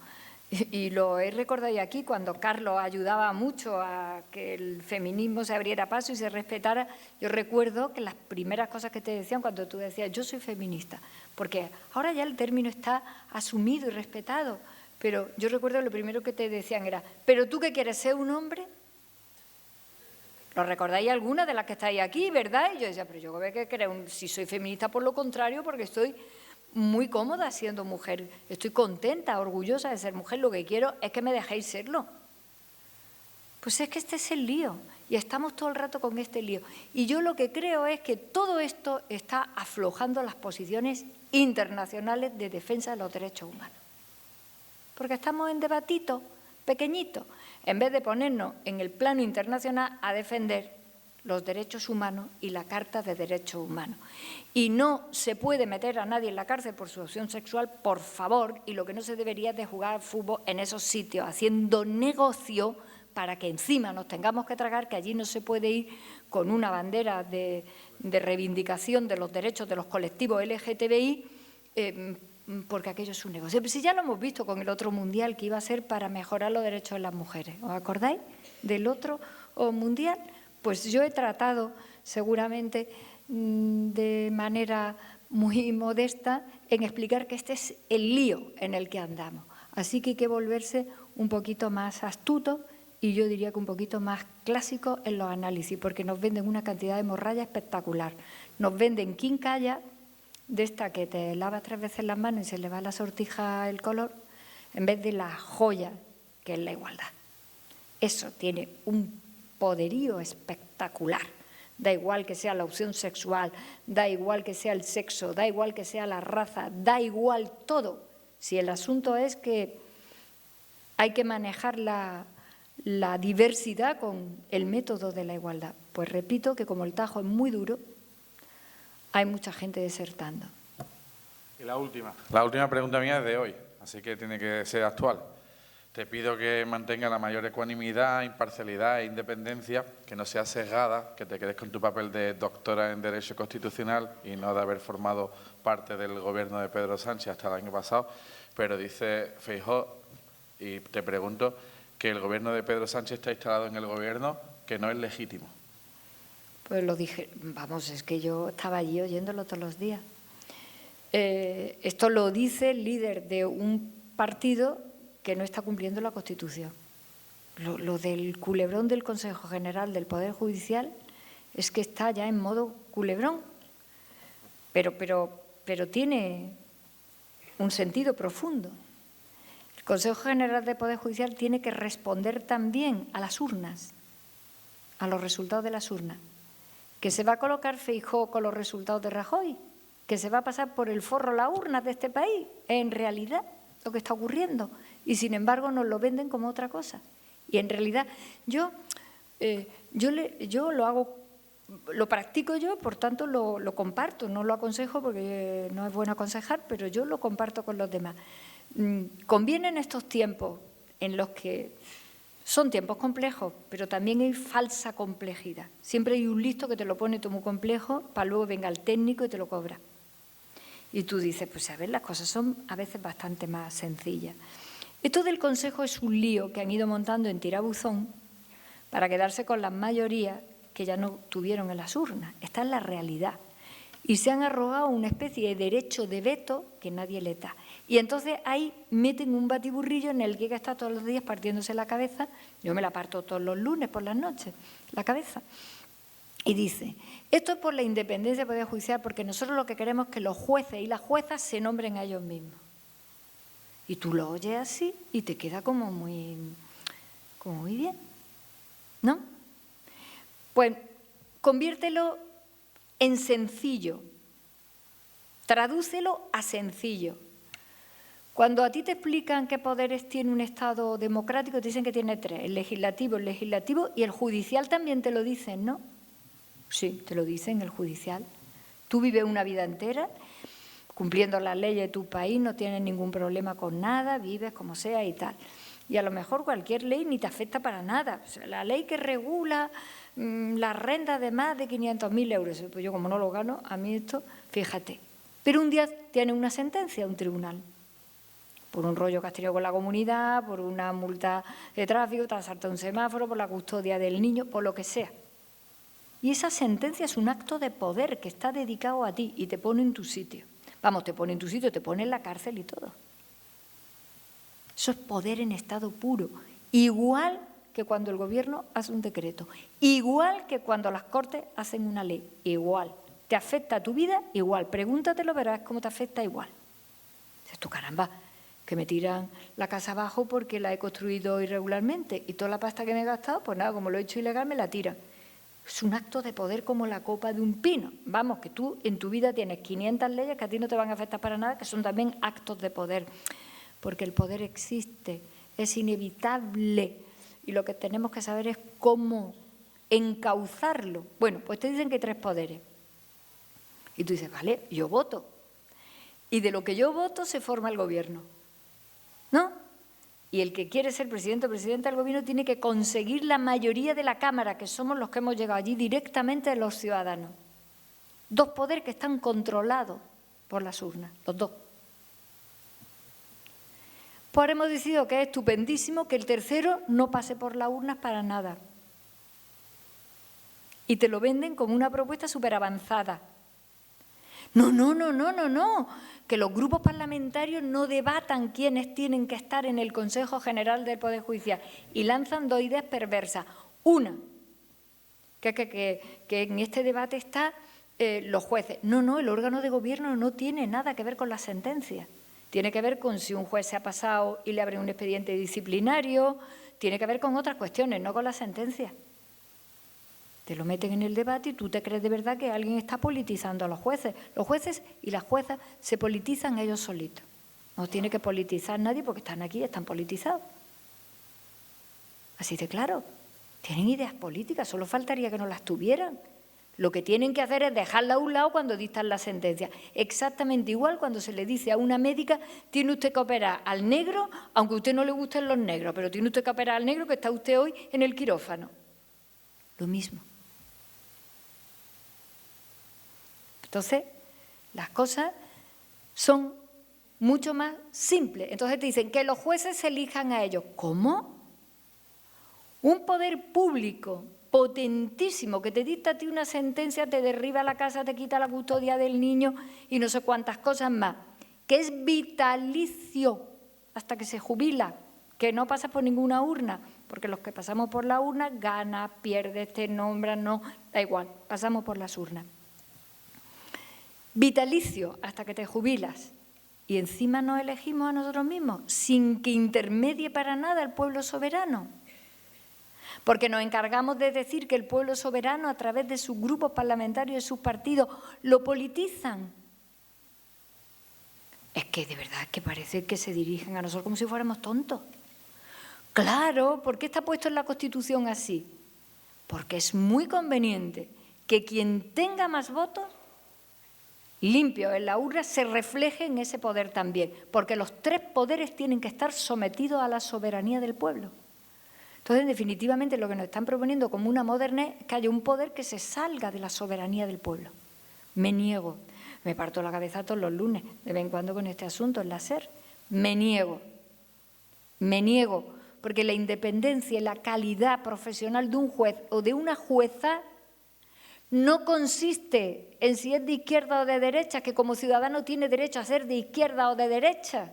y lo he recordado aquí, cuando Carlos ayudaba mucho a que el feminismo se abriera paso y se respetara, yo recuerdo que las primeras cosas que te decían cuando tú decías yo soy feminista, porque ahora ya el término está asumido y respetado, pero yo recuerdo lo primero que te decían era, ¿pero tú qué quieres, ser un hombre? ¿Lo recordáis alguna de las que estáis aquí, verdad? Y yo decía, pero yo veo que creo, si soy feminista por lo contrario, porque estoy muy cómoda siendo mujer, estoy contenta, orgullosa de ser mujer, lo que quiero es que me dejéis serlo. Pues es que este es el lío y estamos todo el rato con este lío. Y yo lo que creo es que todo esto está aflojando las posiciones internacionales de defensa de los derechos humanos. Porque estamos en debatitos pequeñitos, en vez de ponernos en el plano internacional a defender los derechos humanos y la Carta de Derechos Humanos. Y no se puede meter a nadie en la cárcel por su opción sexual, por favor, y lo que no se debería es de jugar al fútbol en esos sitios, haciendo negocio para que encima nos tengamos que tragar que allí no se puede ir con una bandera de reivindicación de los derechos de los colectivos LGTBI porque aquello es un negocio. Pero si ya lo hemos visto con el otro mundial que iba a ser para mejorar los derechos de las mujeres. ¿Os acordáis del otro mundial? Pues yo he tratado seguramente de manera muy modesta en explicar que este es el lío en el que andamos. Así que hay que volverse un poquito más astuto y yo diría que un poquito más clásico en los análisis, porque nos venden una cantidad de morralla espectacular. Nos venden quincalla, de esta que te lavas 3 veces las manos y se le va a la sortija el color, en vez de la joya que es la igualdad. Eso tiene un poderío espectacular. Da igual que sea la opción sexual, da igual que sea el sexo, da igual que sea la raza, da igual todo. Si el asunto es que hay que manejar la diversidad con el método de la igualdad. Pues repito que como el tajo es muy duro, hay mucha gente desertando. Y la última pregunta mía es de hoy, así que tiene que ser actual. Te pido que mantenga la mayor ecuanimidad, imparcialidad e independencia, que no sea sesgada, que te quedes con tu papel de doctora en Derecho Constitucional y no de haber formado parte del gobierno de Pedro Sánchez hasta el año pasado. Pero dice Feijóo, y te pregunto, que el gobierno de Pedro Sánchez está instalado en el gobierno que no es legítimo. Pues lo dije, vamos, es que yo estaba allí oyéndolo todos los días. Esto lo dice el líder de un partido que no está cumpliendo la Constitución. Lo del culebrón del Consejo General del Poder Judicial es que está ya en modo culebrón, pero tiene un sentido profundo. El Consejo General del Poder Judicial tiene que responder también a las urnas, a los resultados de las urnas. ¿Que se va a colocar Feijóo con los resultados de Rajoy? ¿Que se va a pasar por el forro las urnas de este país? En realidad, lo que está ocurriendo. Y, sin embargo, nos lo venden como otra cosa. Y, en realidad, yo lo hago, lo practico yo, por tanto, lo comparto. No lo aconsejo porque no es bueno aconsejar, pero yo lo comparto con los demás. Conviene en estos tiempos en los que son tiempos complejos, pero también hay falsa complejidad. Siempre hay un listo que te lo pone todo muy complejo para luego venga el técnico y te lo cobra. Y tú dices, pues a ver, las cosas son a veces bastante más sencillas. Esto del Consejo es un lío que han ido montando en tirabuzón para quedarse con las mayorías que ya no tuvieron en las urnas. Esta es la realidad. Y se han arrogado una especie de derecho de veto que nadie le da. Y entonces ahí meten un batiburrillo en el que hay que estar todos los días partiéndose la cabeza. Yo me la parto todos los lunes por las noches, la cabeza. Y dice, esto es por la independencia del Poder Judicial, porque nosotros lo que queremos es que los jueces y las juezas se nombren a ellos mismos. Y tú lo oyes así y te queda como muy bien, ¿no? Pues conviértelo en sencillo, tradúcelo a sencillo. Cuando a ti te explican qué poderes tiene un Estado democrático, te dicen que tiene 3, el legislativo y el judicial también te lo dicen, ¿no? Sí, te lo dicen, el judicial. Tú vives una vida entera cumpliendo las leyes de tu país, no tienes ningún problema con nada, vives como sea y tal. Y a lo mejor cualquier ley ni te afecta para nada. O sea, la ley que regula la renta de más de 500.000 euros, pues yo como no lo gano, a mí esto, fíjate. Pero un día tiene una sentencia un tribunal, por un rollo que has tenido con la comunidad, por una multa de tráfico, te has saltado un semáforo, por la custodia del niño, por lo que sea. Y esa sentencia es un acto de poder que está dedicado a ti y te pone en tu sitio. Vamos, te pone en tu sitio, te pone en la cárcel y todo. Eso es poder en estado puro, igual que cuando el gobierno hace un decreto, igual que cuando las Cortes hacen una ley, igual. ¿Te afecta a tu vida? Igual. Pregúntatelo, verás cómo te afecta igual. Dices tú, caramba, que me tiran la casa abajo porque la he construido irregularmente y toda la pasta que me he gastado, pues nada, como lo he hecho ilegal, me la tiran. Es un acto de poder como la copa de un pino. Vamos, que tú en tu vida tienes 500 leyes que a ti no te van a afectar para nada, que son también actos de poder. Porque el poder existe, es inevitable. Y lo que tenemos que saber es cómo encauzarlo. Bueno, pues te dicen que hay 3 poderes. Y tú dices, vale, yo voto. Y de lo que yo voto se forma el gobierno, ¿no? Y el que quiere ser presidente o presidenta del gobierno tiene que conseguir la mayoría de la Cámara, que somos los que hemos llegado allí directamente de los ciudadanos. 2 poderes que están controlados por las urnas, los 2. Pues ahora hemos decidido que es estupendísimo que el tercero no pase por las urnas para nada. Y te lo venden como una propuesta súper avanzada. No, que los grupos parlamentarios no debatan quiénes tienen que estar en el Consejo General del Poder Judicial y lanzan dos ideas perversas. Una, que en este debate están los jueces. No, el órgano de gobierno no tiene nada que ver con las sentencias. Tiene que ver con si un juez se ha pasado y le abre un expediente disciplinario, tiene que ver con otras cuestiones, no con las sentencias. Te lo meten en el debate y tú te crees de verdad que alguien está politizando a los jueces. Los jueces y las juezas se politizan ellos solitos. No tiene que politizar nadie porque están aquí y están politizados. Así de claro. Tienen ideas políticas, solo faltaría que no las tuvieran. Lo que tienen que hacer es dejarla a un lado cuando dictan la sentencia. Exactamente igual cuando se le dice a una médica, tiene usted que operar al negro, aunque a usted no le gusten los negros, pero tiene usted que operar al negro que está usted hoy en el quirófano. Lo mismo. Entonces, las cosas son mucho más simples. Entonces te dicen que los jueces se elijan a ellos. ¿Cómo? Un poder público potentísimo que te dicta a ti una sentencia, te derriba la casa, te quita la custodia del niño y no sé cuántas cosas más, que es vitalicio hasta que se jubila, que no pasa por ninguna urna, porque los que pasamos por la urna, ganas, pierdes, te nombran, no, da igual, pasamos por las urnas. Vitalicio hasta que te jubilas y encima nos elegimos a nosotros mismos sin que intermedie para nada el pueblo soberano. Porque nos encargamos de decir que el pueblo soberano a través de sus grupos parlamentarios, de sus partidos, lo politizan. Es que de verdad que parece que se dirigen a nosotros como si fuéramos tontos. Claro, ¿por qué está puesto en la Constitución así? Porque es muy conveniente que quien tenga más votos limpio en la urna se refleje en ese poder también, porque los tres poderes tienen que estar sometidos a la soberanía del pueblo. Entonces, definitivamente, lo que nos están proponiendo como una modernez es que haya un poder que se salga de la soberanía del pueblo. Me niego. Me parto la cabeza todos los lunes, de vez en cuando con este asunto, en la SER. Me niego, porque la independencia y la calidad profesional de un juez o de una jueza no consiste en si es de izquierda o de derecha, que como ciudadano tiene derecho a ser de izquierda o de derecha.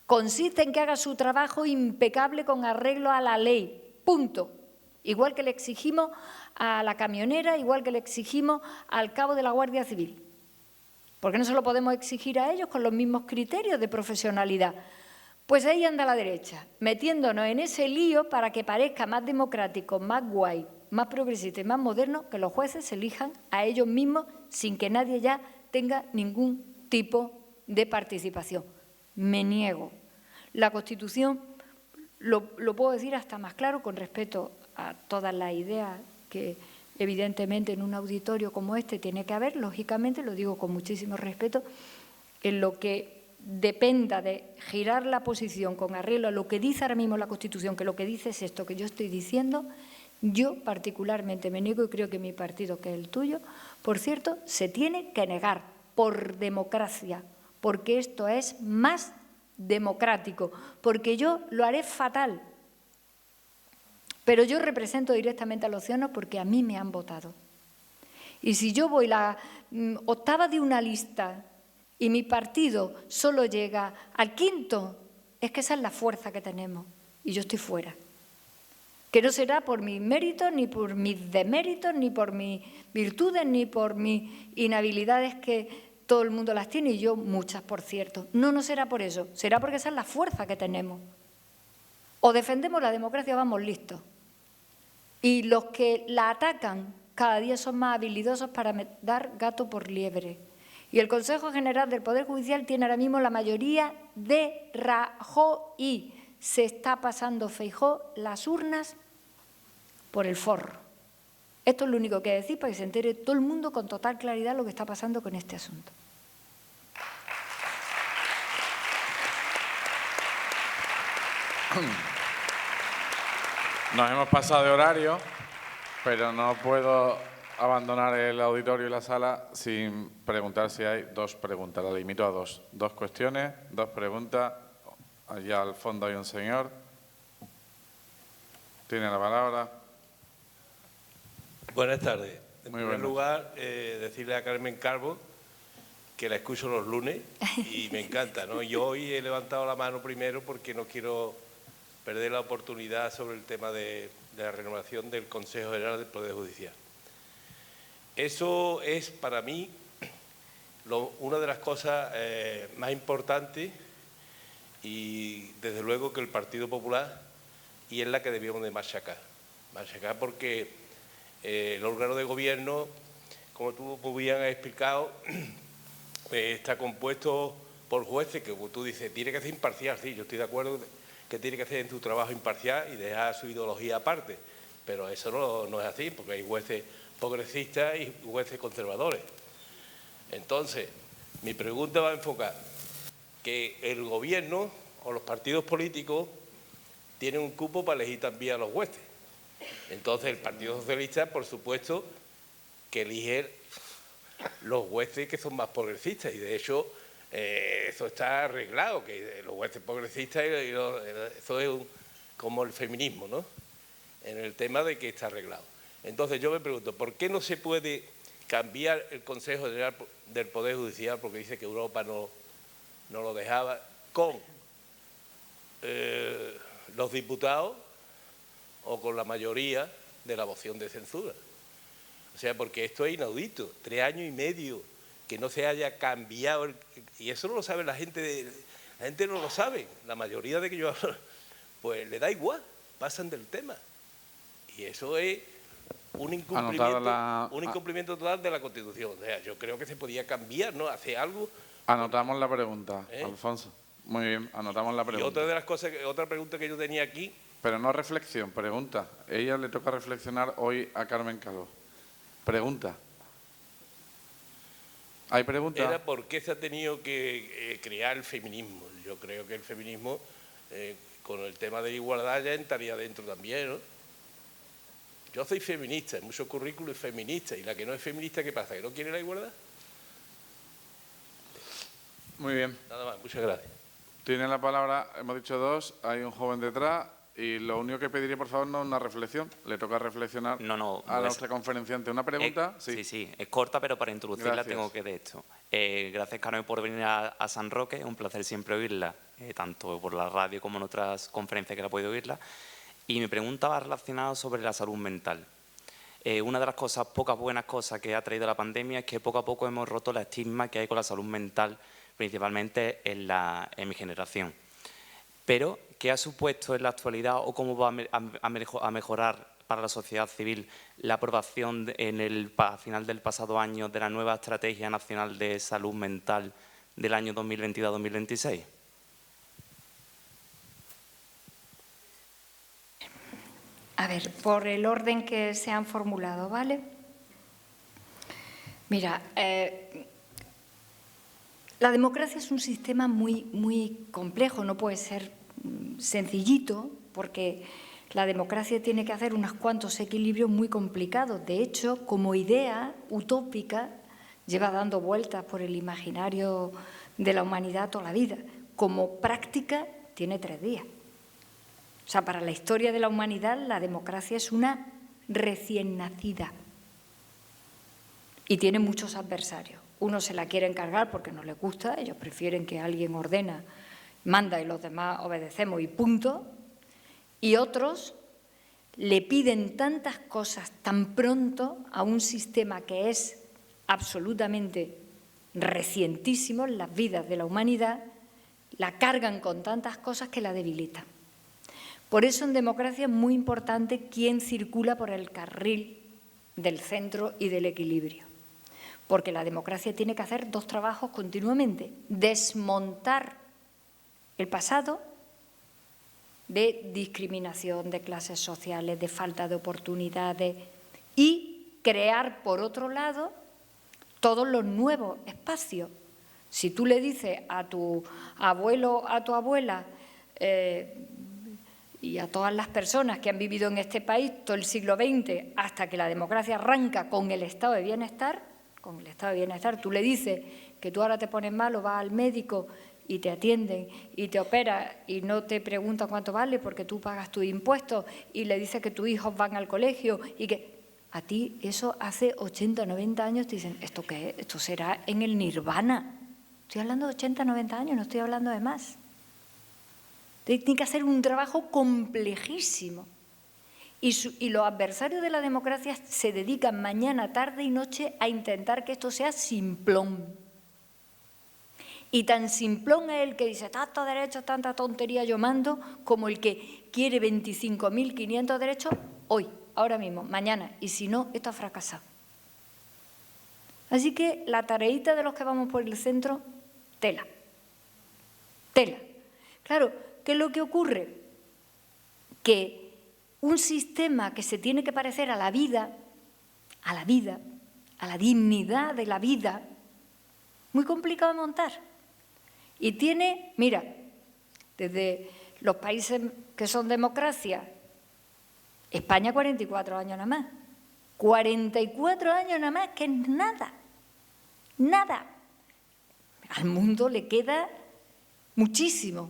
Consiste en que haga su trabajo impecable con arreglo a la ley, punto. Igual que le exigimos a la camionera, igual que le exigimos al cabo de la Guardia Civil. ¿Por qué no se lo podemos exigir a ellos con los mismos criterios de profesionalidad? Pues ahí anda la derecha, metiéndonos en ese lío para que parezca más democrático, más guay, más progresista y más moderno, que los jueces se elijan a ellos mismos sin que nadie ya tenga ningún tipo de participación. Me niego. La Constitución, lo puedo decir hasta más claro con respecto a todas las ideas que evidentemente en un auditorio como este tiene que haber, lógicamente, lo digo con muchísimo respeto, en lo que dependa de girar la posición con arreglo a lo que dice ahora mismo la Constitución, que lo que dice es esto que yo estoy diciendo, yo particularmente me niego y creo que mi partido, que es el tuyo, por cierto, se tiene que negar por democracia, porque esto es más democrático, porque yo lo haré fatal, pero yo represento directamente a los ciudadanos porque a mí me han votado. Y si yo voy la octava de una lista y mi partido solo llega al quinto, es que esa es la fuerza que tenemos y yo estoy fuera. Que no será por mis méritos, ni por mis deméritos, ni por mis virtudes, ni por mis inhabilidades que todo el mundo las tiene y yo muchas, por cierto. No será por eso, será porque esa es la fuerza que tenemos. O defendemos la democracia o vamos listos. Y los que la atacan cada día son más habilidosos para dar gato por liebre. Y el Consejo General del Poder Judicial tiene ahora mismo la mayoría de Rajoy. Se está pasando Feijóo las urnas por el forro. Esto es lo único que decir para que se entere todo el mundo con total claridad lo que está pasando con este asunto. Nos hemos pasado de horario, pero no puedo abandonar el auditorio y la sala sin preguntar si hay dos preguntas. La limito a dos. Dos cuestiones, dos preguntas. Allá al fondo hay un señor. Tiene la palabra. Buenas tardes. En Muy primer buenas. lugar, decirle a Carmen Calvo que la escucho los lunes y me encanta, ¿no? Yo hoy he levantado la mano primero porque no quiero perder la oportunidad sobre el tema de la renovación del Consejo General del Poder Judicial. Eso es para mí una de las cosas más importantes y desde luego que el Partido Popular, y es la que debíamos de machacar. Machacar porque el órgano de gobierno, como tú muy bien has explicado, está compuesto por jueces que, como tú dices, tiene que ser imparcial. Sí, yo estoy de acuerdo que tiene que hacer en tu trabajo imparcial y dejar su ideología aparte, pero eso no es así, porque hay jueces progresistas y jueces conservadores. Entonces, mi pregunta va a enfocar que el gobierno o los partidos políticos tienen un cupo para elegir también a los jueces. Entonces, el Partido Socialista, por supuesto, que elige los jueces que son más progresistas y, de hecho, eso está arreglado, que los jueces progresistas, eso es como el feminismo, ¿no? En el tema de que está arreglado. Entonces, yo me pregunto, ¿por qué no se puede cambiar el Consejo General del Poder Judicial, porque dice que Europa no lo dejaba, con los diputados o con la mayoría de la moción de censura? O sea, porque esto es inaudito, 3 años y medio que no se haya cambiado, y eso no lo sabe la gente no lo sabe, la mayoría de que yo hablo, pues le da igual, pasan del tema. Y eso es un incumplimiento total de la Constitución. O sea, yo creo que se podía cambiar, ¿no? Hacer algo. Anotamos la pregunta, Alfonso. Muy bien, anotamos la pregunta. Y otra de las cosas, otra pregunta que yo tenía aquí. Pero no reflexión, pregunta. Ella le toca reflexionar hoy a Carmen Calvo. Pregunta. ¿Hay pregunta? Era por qué se ha tenido que crear el feminismo. Yo creo que el feminismo, con el tema de igualdad, ya entraría dentro también, ¿no? Yo soy feminista, en muchos currículos feminista, y la que no es feminista, ¿qué pasa? ¿Que no quiere la igualdad? Muy bien. Nada más, muchas gracias. Tiene la palabra, hemos dicho 2, hay un joven detrás, y lo único que pediría, por favor, no es una reflexión. Le toca reflexionar a nuestra conferenciante. ¿Una pregunta? Sí, es corta, pero para introducirla Gracias. tengo que de esto. Gracias, Carmen, por venir a San Roque. Es un placer siempre oírla, tanto por la radio como en otras conferencias que la he podido oírla. Y mi pregunta va relacionada sobre la salud mental. Una de las pocas buenas cosas que ha traído la pandemia es que poco a poco hemos roto la estigma que hay con la salud mental, principalmente en mi generación. Pero, ¿qué ha supuesto en la actualidad o cómo va a mejorar para la sociedad civil la aprobación a final del pasado año de la nueva Estrategia Nacional de Salud Mental del año 2022-2026? A ver, por el orden que se han formulado, ¿vale? Mira, la democracia es un sistema muy complejo, no puede ser sencillito, porque la democracia tiene que hacer unos cuantos equilibrios muy complicados. De hecho, como idea utópica, lleva dando vueltas por el imaginario de la humanidad toda la vida. Como práctica, tiene 3 días. O sea, para la historia de la humanidad, la democracia es una recién nacida y tiene muchos adversarios. Unos se la quieren cargar porque no les gusta, ellos prefieren que alguien ordena, manda y los demás obedecemos y punto. Y otros le piden tantas cosas tan pronto a un sistema que es absolutamente recientísimo en las vidas de la humanidad, la cargan con tantas cosas que la debilitan. Por eso en democracia es muy importante quién circula por el carril del centro y del equilibrio. Porque la democracia tiene que hacer 2 trabajos continuamente. Desmontar el pasado de discriminación, de clases sociales, de falta de oportunidades y crear, por otro lado, todos los nuevos espacios. Si tú le dices a tu abuelo, a tu abuela y a todas las personas que han vivido en este país todo el siglo XX hasta que la democracia arranca con el estado de bienestar, tú le dices que tú ahora te pones malo, vas al médico y te atienden y te operan y no te preguntan cuánto vale porque tú pagas tus impuestos y le dices que tus hijos van al colegio y que a ti eso hace 80 o 90 años te dicen, ¿esto qué es? Esto será en el nirvana. Estoy hablando de 80 o 90 años, no estoy hablando de más. Tiene que hacer un trabajo complejísimo. Y los adversarios de la democracia se dedican mañana, tarde y noche a intentar que esto sea simplón. Y tan simplón es el que dice tantos derechos, tanta tontería yo mando, como el que quiere 25.500 derechos hoy, ahora mismo, mañana. Y si no, esto ha fracasado. Así que la tareita de los que vamos por el centro, tela. Tela. Claro, ¿qué es lo que ocurre? Que un sistema que se tiene que parecer a la vida, a la dignidad de la vida, muy complicado de montar. Y tiene, mira, desde los países que son democracia, España 44 años nada más. 44 años nada más, que es nada. Nada. Al mundo le queda muchísimo.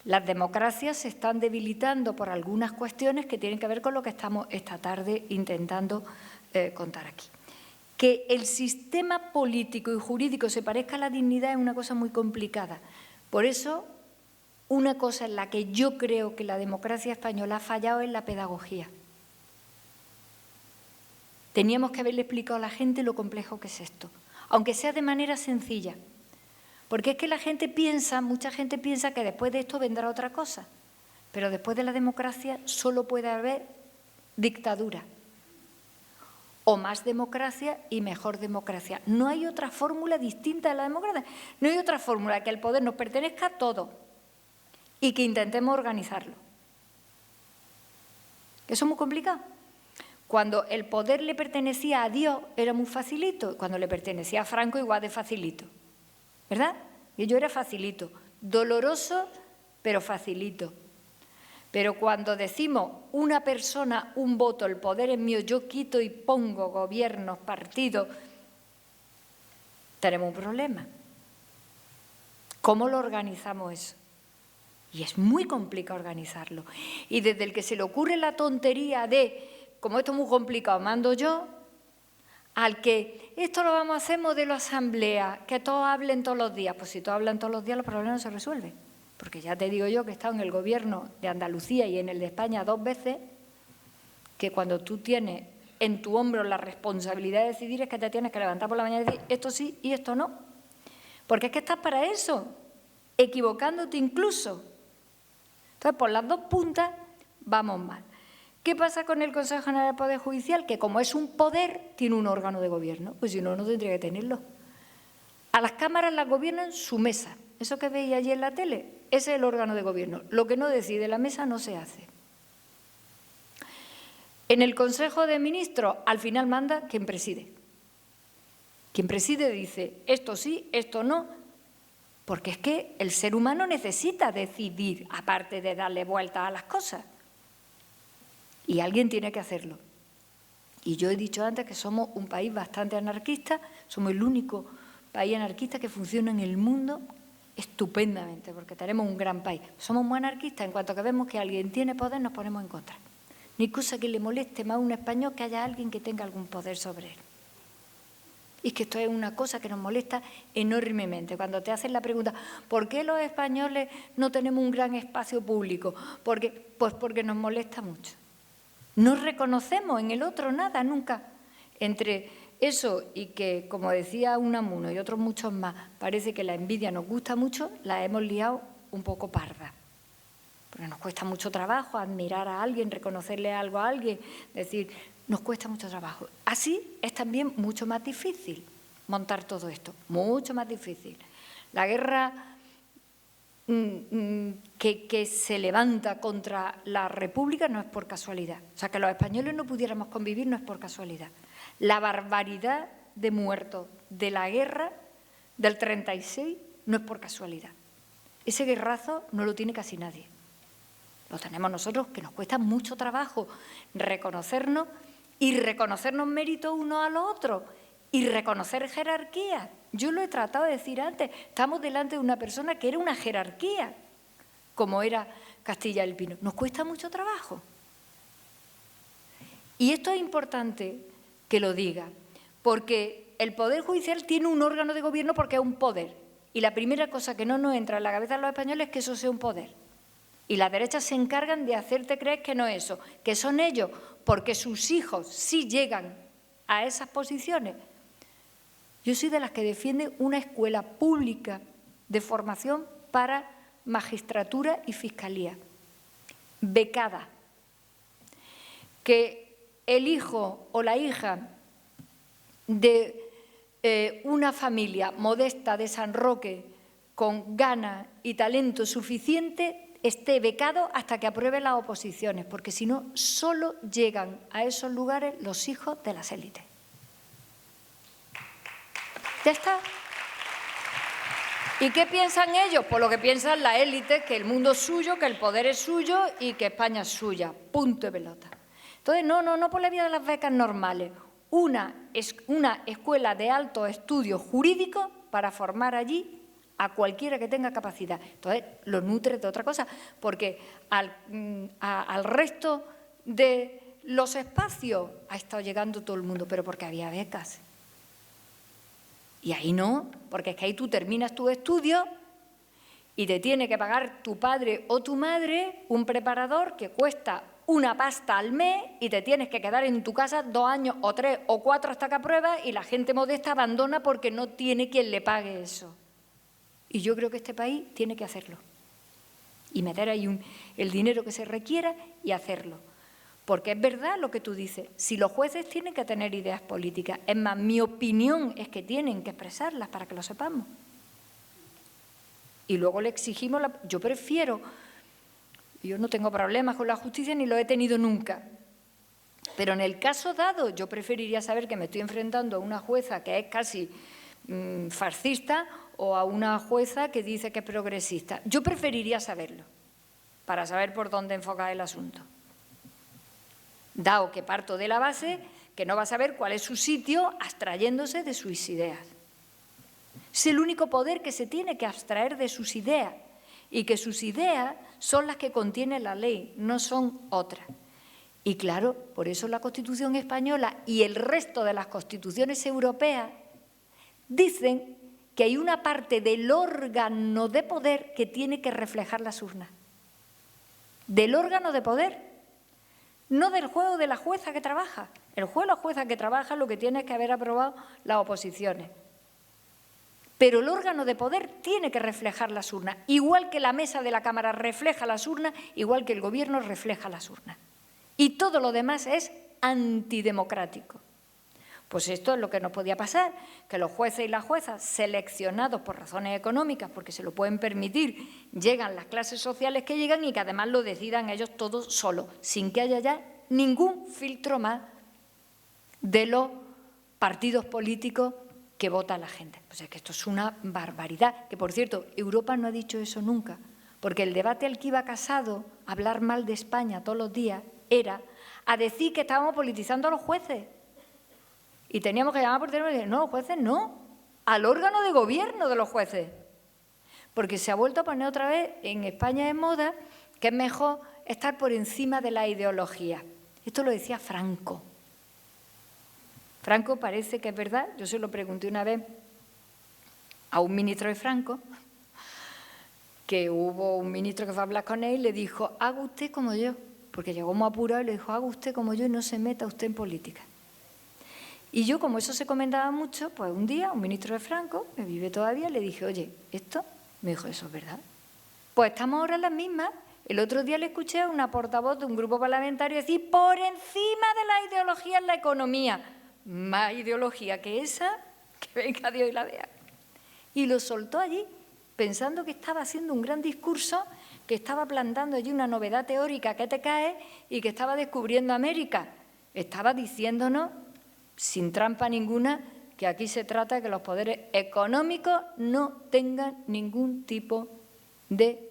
Las democracias se están debilitando por algunas cuestiones que tienen que ver con lo que estamos esta tarde intentando contar aquí. Que el sistema político y jurídico se parezca a la dignidad es una cosa muy complicada. Por eso, una cosa en la que yo creo que la democracia española ha fallado es la pedagogía. Teníamos que haberle explicado a la gente lo complejo que es esto, aunque sea de manera sencilla. Porque es que la gente piensa, mucha gente piensa que después de esto vendrá otra cosa. Pero después de la democracia solo puede haber dictadura. O más democracia y mejor democracia. No hay otra fórmula distinta de la democracia. No hay otra fórmula que el poder nos pertenezca a todos y que intentemos organizarlo. Eso es muy complicado. Cuando el poder le pertenecía a Dios era muy facilito. Cuando le pertenecía a Franco igual de facilito. ¿Verdad? Y yo era facilito, doloroso, pero facilito. Pero cuando decimos una persona, un voto, el poder es mío, yo quito y pongo gobiernos, partidos, tenemos un problema. ¿Cómo lo organizamos eso? Y es muy complicado organizarlo. Y desde el que se le ocurre la tontería de, como esto es muy complicado, mando yo, al que esto lo vamos a hacer modelo asamblea, que todos hablen todos los días. Pues si todos hablan todos los días, los problemas no se resuelven. Porque ya te digo yo que he estado en el gobierno de Andalucía y en el de España 2 veces, que cuando tú tienes en tu hombro la responsabilidad de decidir es que te tienes que levantar por la mañana y decir esto sí y esto no. Porque es que estás para eso, equivocándote incluso. Entonces, por las dos puntas vamos mal. ¿Qué pasa con el Consejo General del Poder Judicial? Que como es un poder, tiene un órgano de gobierno. Pues si no, no tendría que tenerlo. A las cámaras las gobiernan su mesa. Eso que veis allí en la tele, ese es el órgano de gobierno. Lo que no decide la mesa no se hace. En el Consejo de Ministros, al final manda quien preside. Quien preside dice, esto sí, esto no, porque es que el ser humano necesita decidir, aparte de darle vueltas a las cosas. Y alguien tiene que hacerlo. Y yo he dicho antes que somos un país bastante anarquista, somos el único país anarquista que funciona en el mundo estupendamente, porque tenemos un gran país. Somos muy anarquistas, en cuanto que vemos que alguien tiene poder, nos ponemos en contra. Ni cosa que le moleste más a un español que haya alguien que tenga algún poder sobre él. Y es que esto es una cosa que nos molesta enormemente. Cuando te hacen la pregunta, ¿por qué los españoles no tenemos un gran espacio público? Pues porque nos molesta mucho. No reconocemos en el otro nada, nunca. Entre eso y que, como decía Unamuno y otros muchos más, parece que la envidia nos gusta mucho, la hemos liado un poco parda. Porque nos cuesta mucho trabajo admirar a alguien, reconocerle algo a alguien, decir, nos cuesta mucho trabajo. Así es también mucho más difícil montar todo esto, mucho más difícil. La guerra que se levanta contra la República no es por casualidad. O sea, que los españoles no pudiéramos convivir no es por casualidad. La barbaridad de muertos de la guerra del 36 no es por casualidad. Ese guerrazo no lo tiene casi nadie. Lo tenemos nosotros, que nos cuesta mucho trabajo reconocernos y reconocernos méritos unos a los otros y reconocer jerarquías. Yo lo he tratado de decir antes, estamos delante de una persona que era una jerarquía, como era Castilla del Pino. Nos cuesta mucho trabajo. Y esto es importante que lo diga, porque el Poder Judicial tiene un órgano de gobierno porque es un poder. Y la primera cosa que no nos entra en la cabeza de los españoles es que eso sea un poder. Y las derechas se encargan de hacerte creer que no es eso, que son ellos, porque sus hijos sí llegan a esas posiciones. Yo soy de las que defiende una escuela pública de formación para magistratura y fiscalía, becada, que el hijo o la hija de una familia modesta de San Roque con ganas y talento suficiente esté becado hasta que apruebe las oposiciones, porque si no, solo llegan a esos lugares los hijos de las élites. Ya está. ¿Y qué piensan ellos? Pues lo que piensan las élites, que el mundo es suyo, que el poder es suyo y que España es suya. Punto de pelota. Entonces, no por la vía de las becas normales. Una escuela de altos estudios jurídicos para formar allí a cualquiera que tenga capacidad. Entonces, lo nutre de otra cosa, porque al resto de los espacios ha estado llegando todo el mundo, pero porque había becas. Y ahí no, porque es que ahí tú terminas tus estudios y te tiene que pagar tu padre o tu madre un preparador que cuesta una pasta al mes y te tienes que quedar en tu casa 2 años o 3 o 4 hasta que apruebas y la gente modesta abandona porque no tiene quien le pague eso. Y yo creo que este país tiene que hacerlo y meter ahí el dinero que se requiera y hacerlo. Porque es verdad lo que tú dices, si los jueces tienen que tener ideas políticas, es más, mi opinión es que tienen que expresarlas para que lo sepamos. Y luego le exigimos, yo no tengo problemas con la justicia ni lo he tenido nunca, pero en el caso dado yo preferiría saber que me estoy enfrentando a una jueza que es casi fascista o a una jueza que dice que es progresista. Yo preferiría saberlo, para saber por dónde enfocar el asunto. Dado que parto de la base que no va a saber cuál es su sitio abstrayéndose de sus ideas. Es el único poder que se tiene que abstraer de sus ideas y que sus ideas son las que contiene la ley, no son otras. Y claro, por eso la Constitución española y el resto de las constituciones europeas dicen que hay una parte del órgano de poder que tiene que reflejar las urnas. Del órgano de poder. No del juez o de la jueza que trabaja. El juez o la jueza que trabaja lo que tiene es que haber aprobado las oposiciones. Pero el órgano de poder tiene que reflejar las urnas. Igual que la mesa de la Cámara refleja las urnas, igual que el Gobierno refleja las urnas. Y todo lo demás es antidemocrático. Pues esto es lo que nos podía pasar, que los jueces y las juezas, seleccionados por razones económicas, porque se lo pueden permitir, llegan las clases sociales que llegan y que además lo decidan ellos todos solos, sin que haya ya ningún filtro más de los partidos políticos que vota la gente. Pues es que esto es una barbaridad, que por cierto, Europa no ha dicho eso nunca, porque el debate al que iba Casado, hablar mal de España todos los días, era a decir que estábamos politizando a los jueces. Y teníamos que llamar por teléfono y decir, no, los jueces no, al órgano de gobierno de los jueces. Porque se ha vuelto a poner otra vez en España de moda que es mejor estar por encima de la ideología. Esto lo decía Franco. Franco parece que es verdad, yo se lo pregunté una vez a un ministro de Franco, que hubo un ministro que fue a hablar con él y le dijo, haga usted como yo, porque llegó muy apurado y le dijo, haga usted como yo y no se meta usted en política. Y yo, como eso se comentaba mucho, pues un día un ministro de Franco, que vive todavía, le dije, oye, ¿esto? Me dijo, ¿eso es verdad? Pues estamos ahora en las mismas. El otro día le escuché a una portavoz de un grupo parlamentario decir, por encima de la ideología en la economía. Más ideología que esa, que venga Dios y la vea. Y lo soltó allí, pensando que estaba haciendo un gran discurso, que estaba plantando allí una novedad teórica que te cae y que estaba descubriendo América. Estaba diciéndonos, sin trampa ninguna, que aquí se trata de que los poderes económicos no tengan ningún tipo de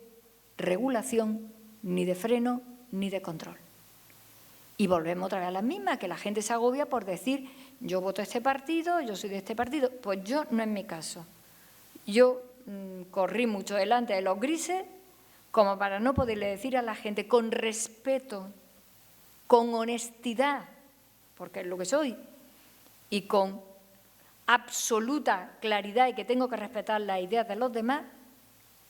regulación, ni de freno, ni de control. Y volvemos otra vez a las mismas, que la gente se agobia por decir, yo voto a este partido, yo soy de este partido. Pues yo no es mi caso. Yo corrí mucho delante de los grises como para no poderle decir a la gente con respeto, con honestidad, porque es lo que soy, y con absoluta claridad y que tengo que respetar las ideas de los demás,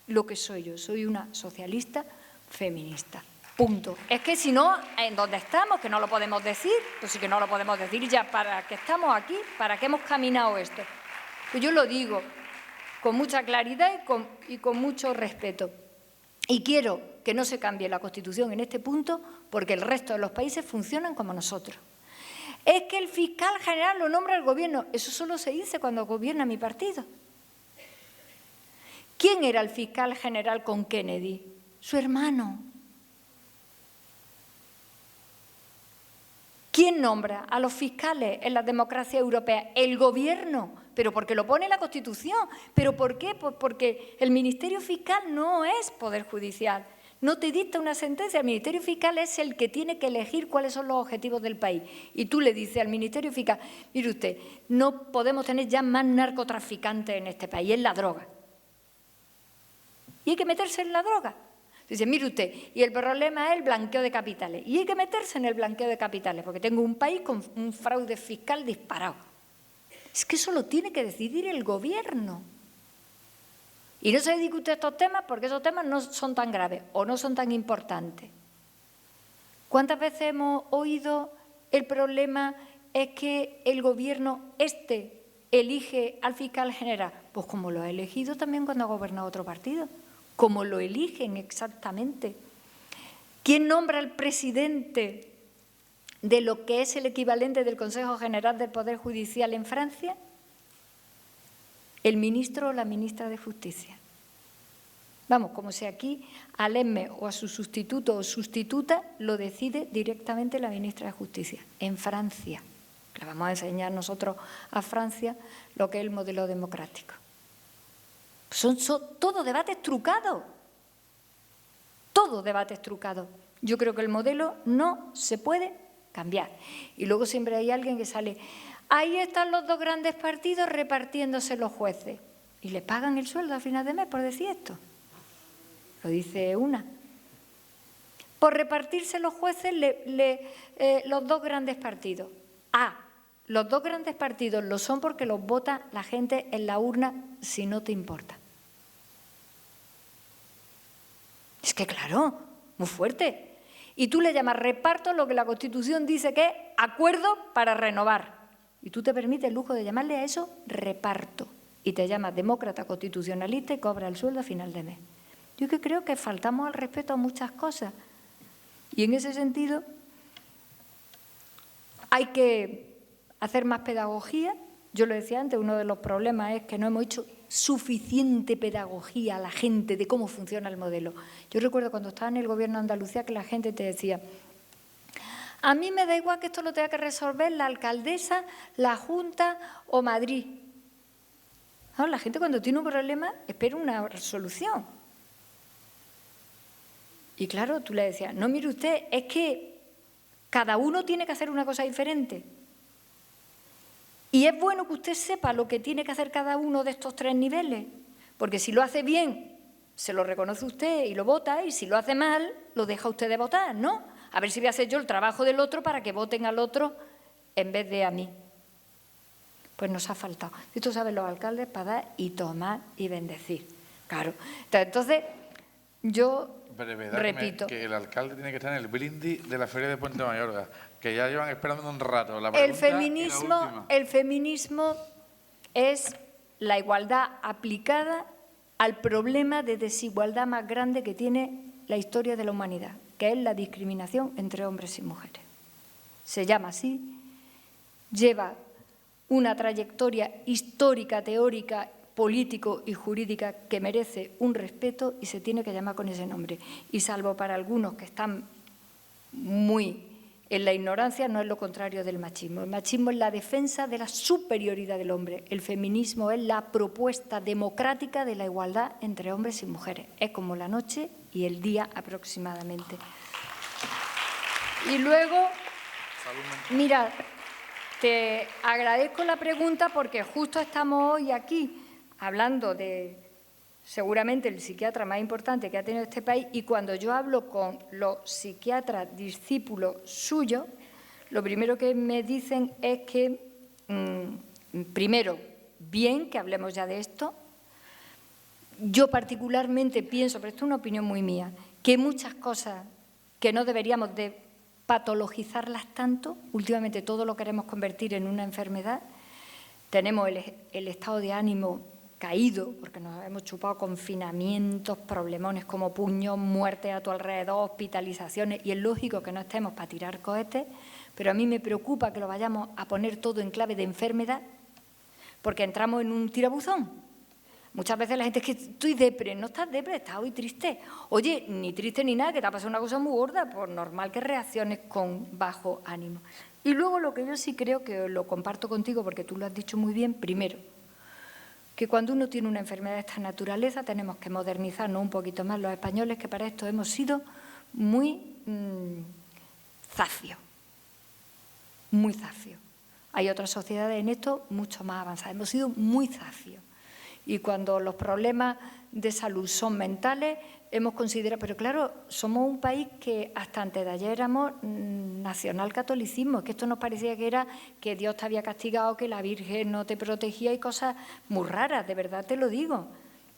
lo que soy yo. Soy una socialista feminista. Punto. Es que si no, en donde estamos, que no lo podemos decir, pues sí que no lo podemos decir ya, ¿para qué estamos aquí? ¿Para qué hemos caminado esto? Pues yo lo digo con mucha claridad y con mucho respeto. Y quiero que no se cambie la Constitución en este punto porque el resto de los países funcionan como nosotros. Es que el fiscal general lo nombra el gobierno. Eso solo se dice cuando gobierna mi partido. ¿Quién era el fiscal general con Kennedy? Su hermano. ¿Quién nombra a los fiscales en la democracia europea? El gobierno, pero porque lo pone la Constitución. ¿Pero por qué? Pues porque el Ministerio Fiscal no es Poder Judicial. No te dicta una sentencia. El Ministerio Fiscal es el que tiene que elegir cuáles son los objetivos del país. Y tú le dices al Ministerio Fiscal, mire usted, no podemos tener ya más narcotraficantes en este país, es la droga. Y hay que meterse en la droga. Dice, mire usted, y el problema es el blanqueo de capitales. Y hay que meterse en el blanqueo de capitales, porque tengo un país con un fraude fiscal disparado. Es que eso lo tiene que decidir el gobierno. Y no se dedique usted a estos temas porque esos temas no son tan graves o no son tan importantes. ¿Cuántas veces hemos oído el problema es que el gobierno elige al fiscal general? Pues como lo ha elegido también cuando ha gobernado otro partido. Como lo eligen exactamente. ¿Quién nombra al presidente de lo que es el equivalente del Consejo General del Poder Judicial en Francia? El ministro o la ministra de Justicia. Vamos, como si aquí al ESME o a su sustituto o sustituta lo decide directamente la ministra de Justicia. En Francia. Le vamos a enseñar nosotros a Francia lo que es el modelo democrático. Son todo debates trucados. Todo debates trucados. Yo creo que el modelo no se puede cambiar. Y luego siempre hay alguien que sale, ahí están los dos grandes partidos repartiéndose los jueces. Y le pagan el sueldo a final de mes por decir esto. Lo dice una. Por repartirse los jueces los dos grandes partidos. Los dos grandes partidos lo son porque los vota la gente en la urna si no te importa. Es que claro, muy fuerte. Y tú le llamas reparto lo que la Constitución dice que es acuerdo para renovar. Y tú te permites el lujo de llamarle a eso reparto. Y te llamas demócrata constitucionalista y cobras el sueldo a final de mes. Yo que creo que faltamos al respeto a muchas cosas. Y en ese sentido hay que hacer más pedagogía. Yo lo decía antes, uno de los problemas es que no hemos hecho suficiente pedagogía a la gente de cómo funciona el modelo. Yo recuerdo cuando estaba en el gobierno de Andalucía que la gente te decía, a mí me da igual que esto lo tenga que resolver la alcaldesa, la Junta o Madrid. No, la gente cuando tiene un problema espera una solución. Y claro, tú le decías, no, mire usted, es que cada uno tiene que hacer una cosa diferente. Y es bueno que usted sepa lo que tiene que hacer cada uno de estos tres niveles, porque si lo hace bien, se lo reconoce usted y lo vota, y si lo hace mal, lo deja usted de votar, ¿no? A ver si voy a hacer yo el trabajo del otro para que voten al otro en vez de a mí. Pues nos ha faltado. Esto saben los alcaldes para dar y tomar y bendecir. Claro. Entonces, yo repito. Que el alcalde tiene que estar en el brindis de la Feria de Puente Mayorga, que ya llevan esperando un rato. El feminismo es la igualdad aplicada al problema de desigualdad más grande que tiene la historia de la humanidad, que es la discriminación entre hombres y mujeres. Se llama así, lleva una trayectoria histórica, teórica, político y jurídica que merece un respeto y se tiene que llamar con ese nombre. Y salvo para algunos que están muy en la ignorancia, no es lo contrario del machismo. El machismo es la defensa de la superioridad del hombre. El feminismo es la propuesta democrática de la igualdad entre hombres y mujeres. Es como la noche y el día aproximadamente. Y luego Mira, te agradezco la pregunta porque justo estamos hoy aquí hablando de seguramente el psiquiatra más importante que ha tenido este país, y cuando yo hablo con los psiquiatras discípulos suyos, lo primero que me dicen es que, primero, bien que hablemos ya de esto. Yo particularmente pienso, pero esto es una opinión muy mía, que hay muchas cosas que no deberíamos de patologizarlas tanto. Últimamente todo lo queremos convertir en una enfermedad. Tenemos el estado de ánimo caído, porque nos hemos chupado confinamientos, problemones como puños, muertes a tu alrededor, hospitalizaciones, y es lógico que no estemos para tirar cohetes, pero a mí me preocupa que lo vayamos a poner todo en clave de enfermedad, porque entramos en un tirabuzón. Muchas veces la gente es que estoy depre, no estás depre, estás hoy triste. Oye, ni triste ni nada, que te ha pasado una cosa muy gorda, pues normal que reacciones con bajo ánimo. Y luego lo que yo sí creo, que lo comparto contigo porque tú lo has dicho muy bien, primero, que cuando uno tiene una enfermedad de esta naturaleza tenemos que modernizarnos un poquito más los españoles, que para esto hemos sido muy zafios, muy zafios. Hay otras sociedades en esto mucho más avanzadas, hemos sido muy zafios. Y cuando los problemas de salud son mentales, hemos considerado, pero claro, somos un país que hasta antes de ayer éramos nacionalcatolicismo, que esto nos parecía que era que Dios te había castigado, que la Virgen no te protegía y cosas muy raras, de verdad te lo digo.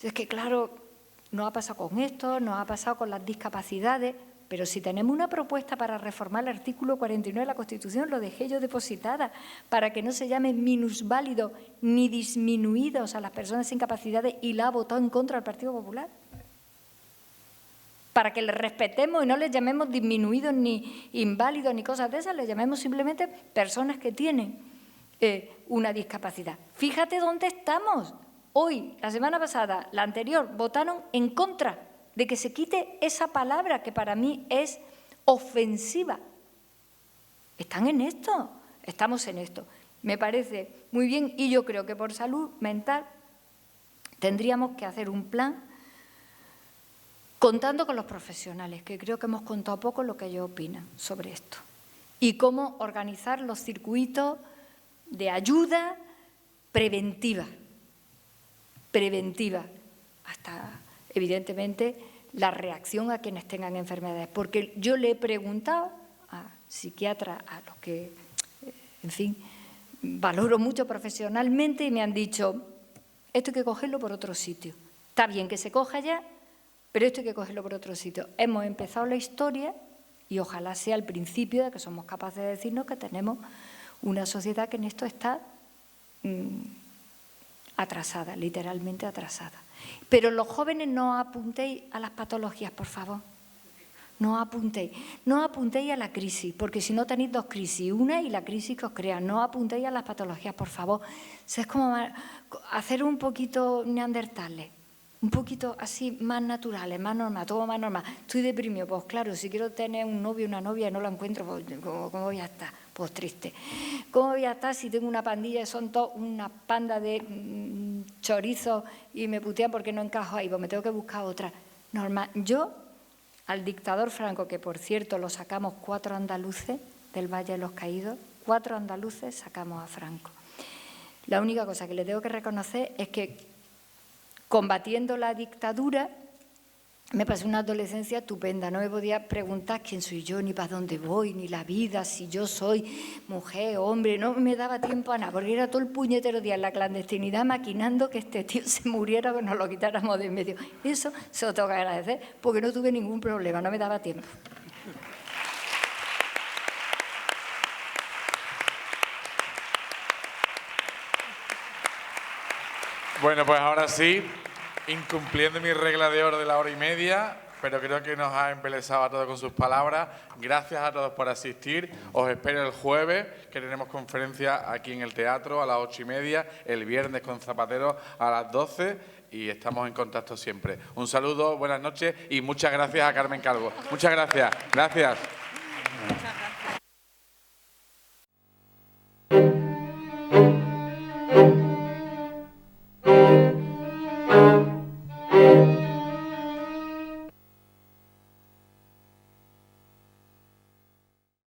Es que claro, nos ha pasado con esto, nos ha pasado con las discapacidades, pero si tenemos una propuesta para reformar el artículo 49 de la Constitución, lo dejé yo depositada, para que no se llame minusválidos ni disminuidos a las personas sin capacidades, y la ha votado en contra del Partido Popular. Para que les respetemos y no les llamemos disminuidos ni inválidos ni cosas de esas, les llamemos simplemente personas que tienen una discapacidad. Fíjate dónde estamos. Hoy, la semana pasada, la anterior, votaron en contra de que se quite esa palabra que para mí es ofensiva. Están en esto, estamos en esto. Me parece muy bien, y yo creo que por salud mental tendríamos que hacer un plan contando con los profesionales, que creo que hemos contado poco lo que ellos opinan sobre esto, y cómo organizar los circuitos de ayuda preventiva, hasta evidentemente la reacción a quienes tengan enfermedades, porque yo le he preguntado a psiquiatras, a los que, en fin, valoro mucho profesionalmente, y me han dicho, esto hay que cogerlo por otro sitio. Está bien que se coja ya, pero esto hay que cogerlo por otro sitio. Hemos empezado la historia y ojalá sea el principio de que somos capaces de decirnos que tenemos una sociedad que en esto está atrasada, literalmente atrasada. Pero los jóvenes no apuntéis a las patologías, por favor. No apuntéis a la crisis, porque si no tenéis dos crisis, una y la crisis que os crea. No apuntéis a las patologías, por favor. Es como hacer un poquito neandertales, un poquito así más naturales, más normal, todo más normal. Estoy deprimido, pues claro, si quiero tener un novio o una novia y no lo encuentro, pues ¿cómo voy a estar? Pues triste. ¿Cómo voy a estar si tengo una pandilla, son todos una panda de chorizos y me putean porque no encajo ahí? Pues me tengo que buscar otra. Normal. Yo, al dictador Franco, que por cierto lo sacamos 4 andaluces del Valle de los Caídos, 4 andaluces sacamos a Franco. La única cosa que le tengo que reconocer es que combatiendo la dictadura me pasé una adolescencia estupenda, no me podía preguntar quién soy yo, ni para dónde voy, ni la vida, si yo soy mujer, hombre, no me daba tiempo a nada, porque era todo el puñetero día en la clandestinidad maquinando que este tío se muriera, que nos lo quitáramos de en medio. Eso se lo tengo que agradecer, porque no tuve ningún problema, no me daba tiempo. Bueno, pues ahora sí, incumpliendo mi regla de oro de la 1h30, pero creo que nos ha embelesado a todos con sus palabras. Gracias a todos por asistir. Os espero el jueves, que tenemos conferencia aquí en el teatro a las 8:30, el viernes con Zapatero a las 12 y estamos en contacto siempre. Un saludo, buenas noches y muchas gracias a Carmen Calvo. Muchas gracias. Gracias.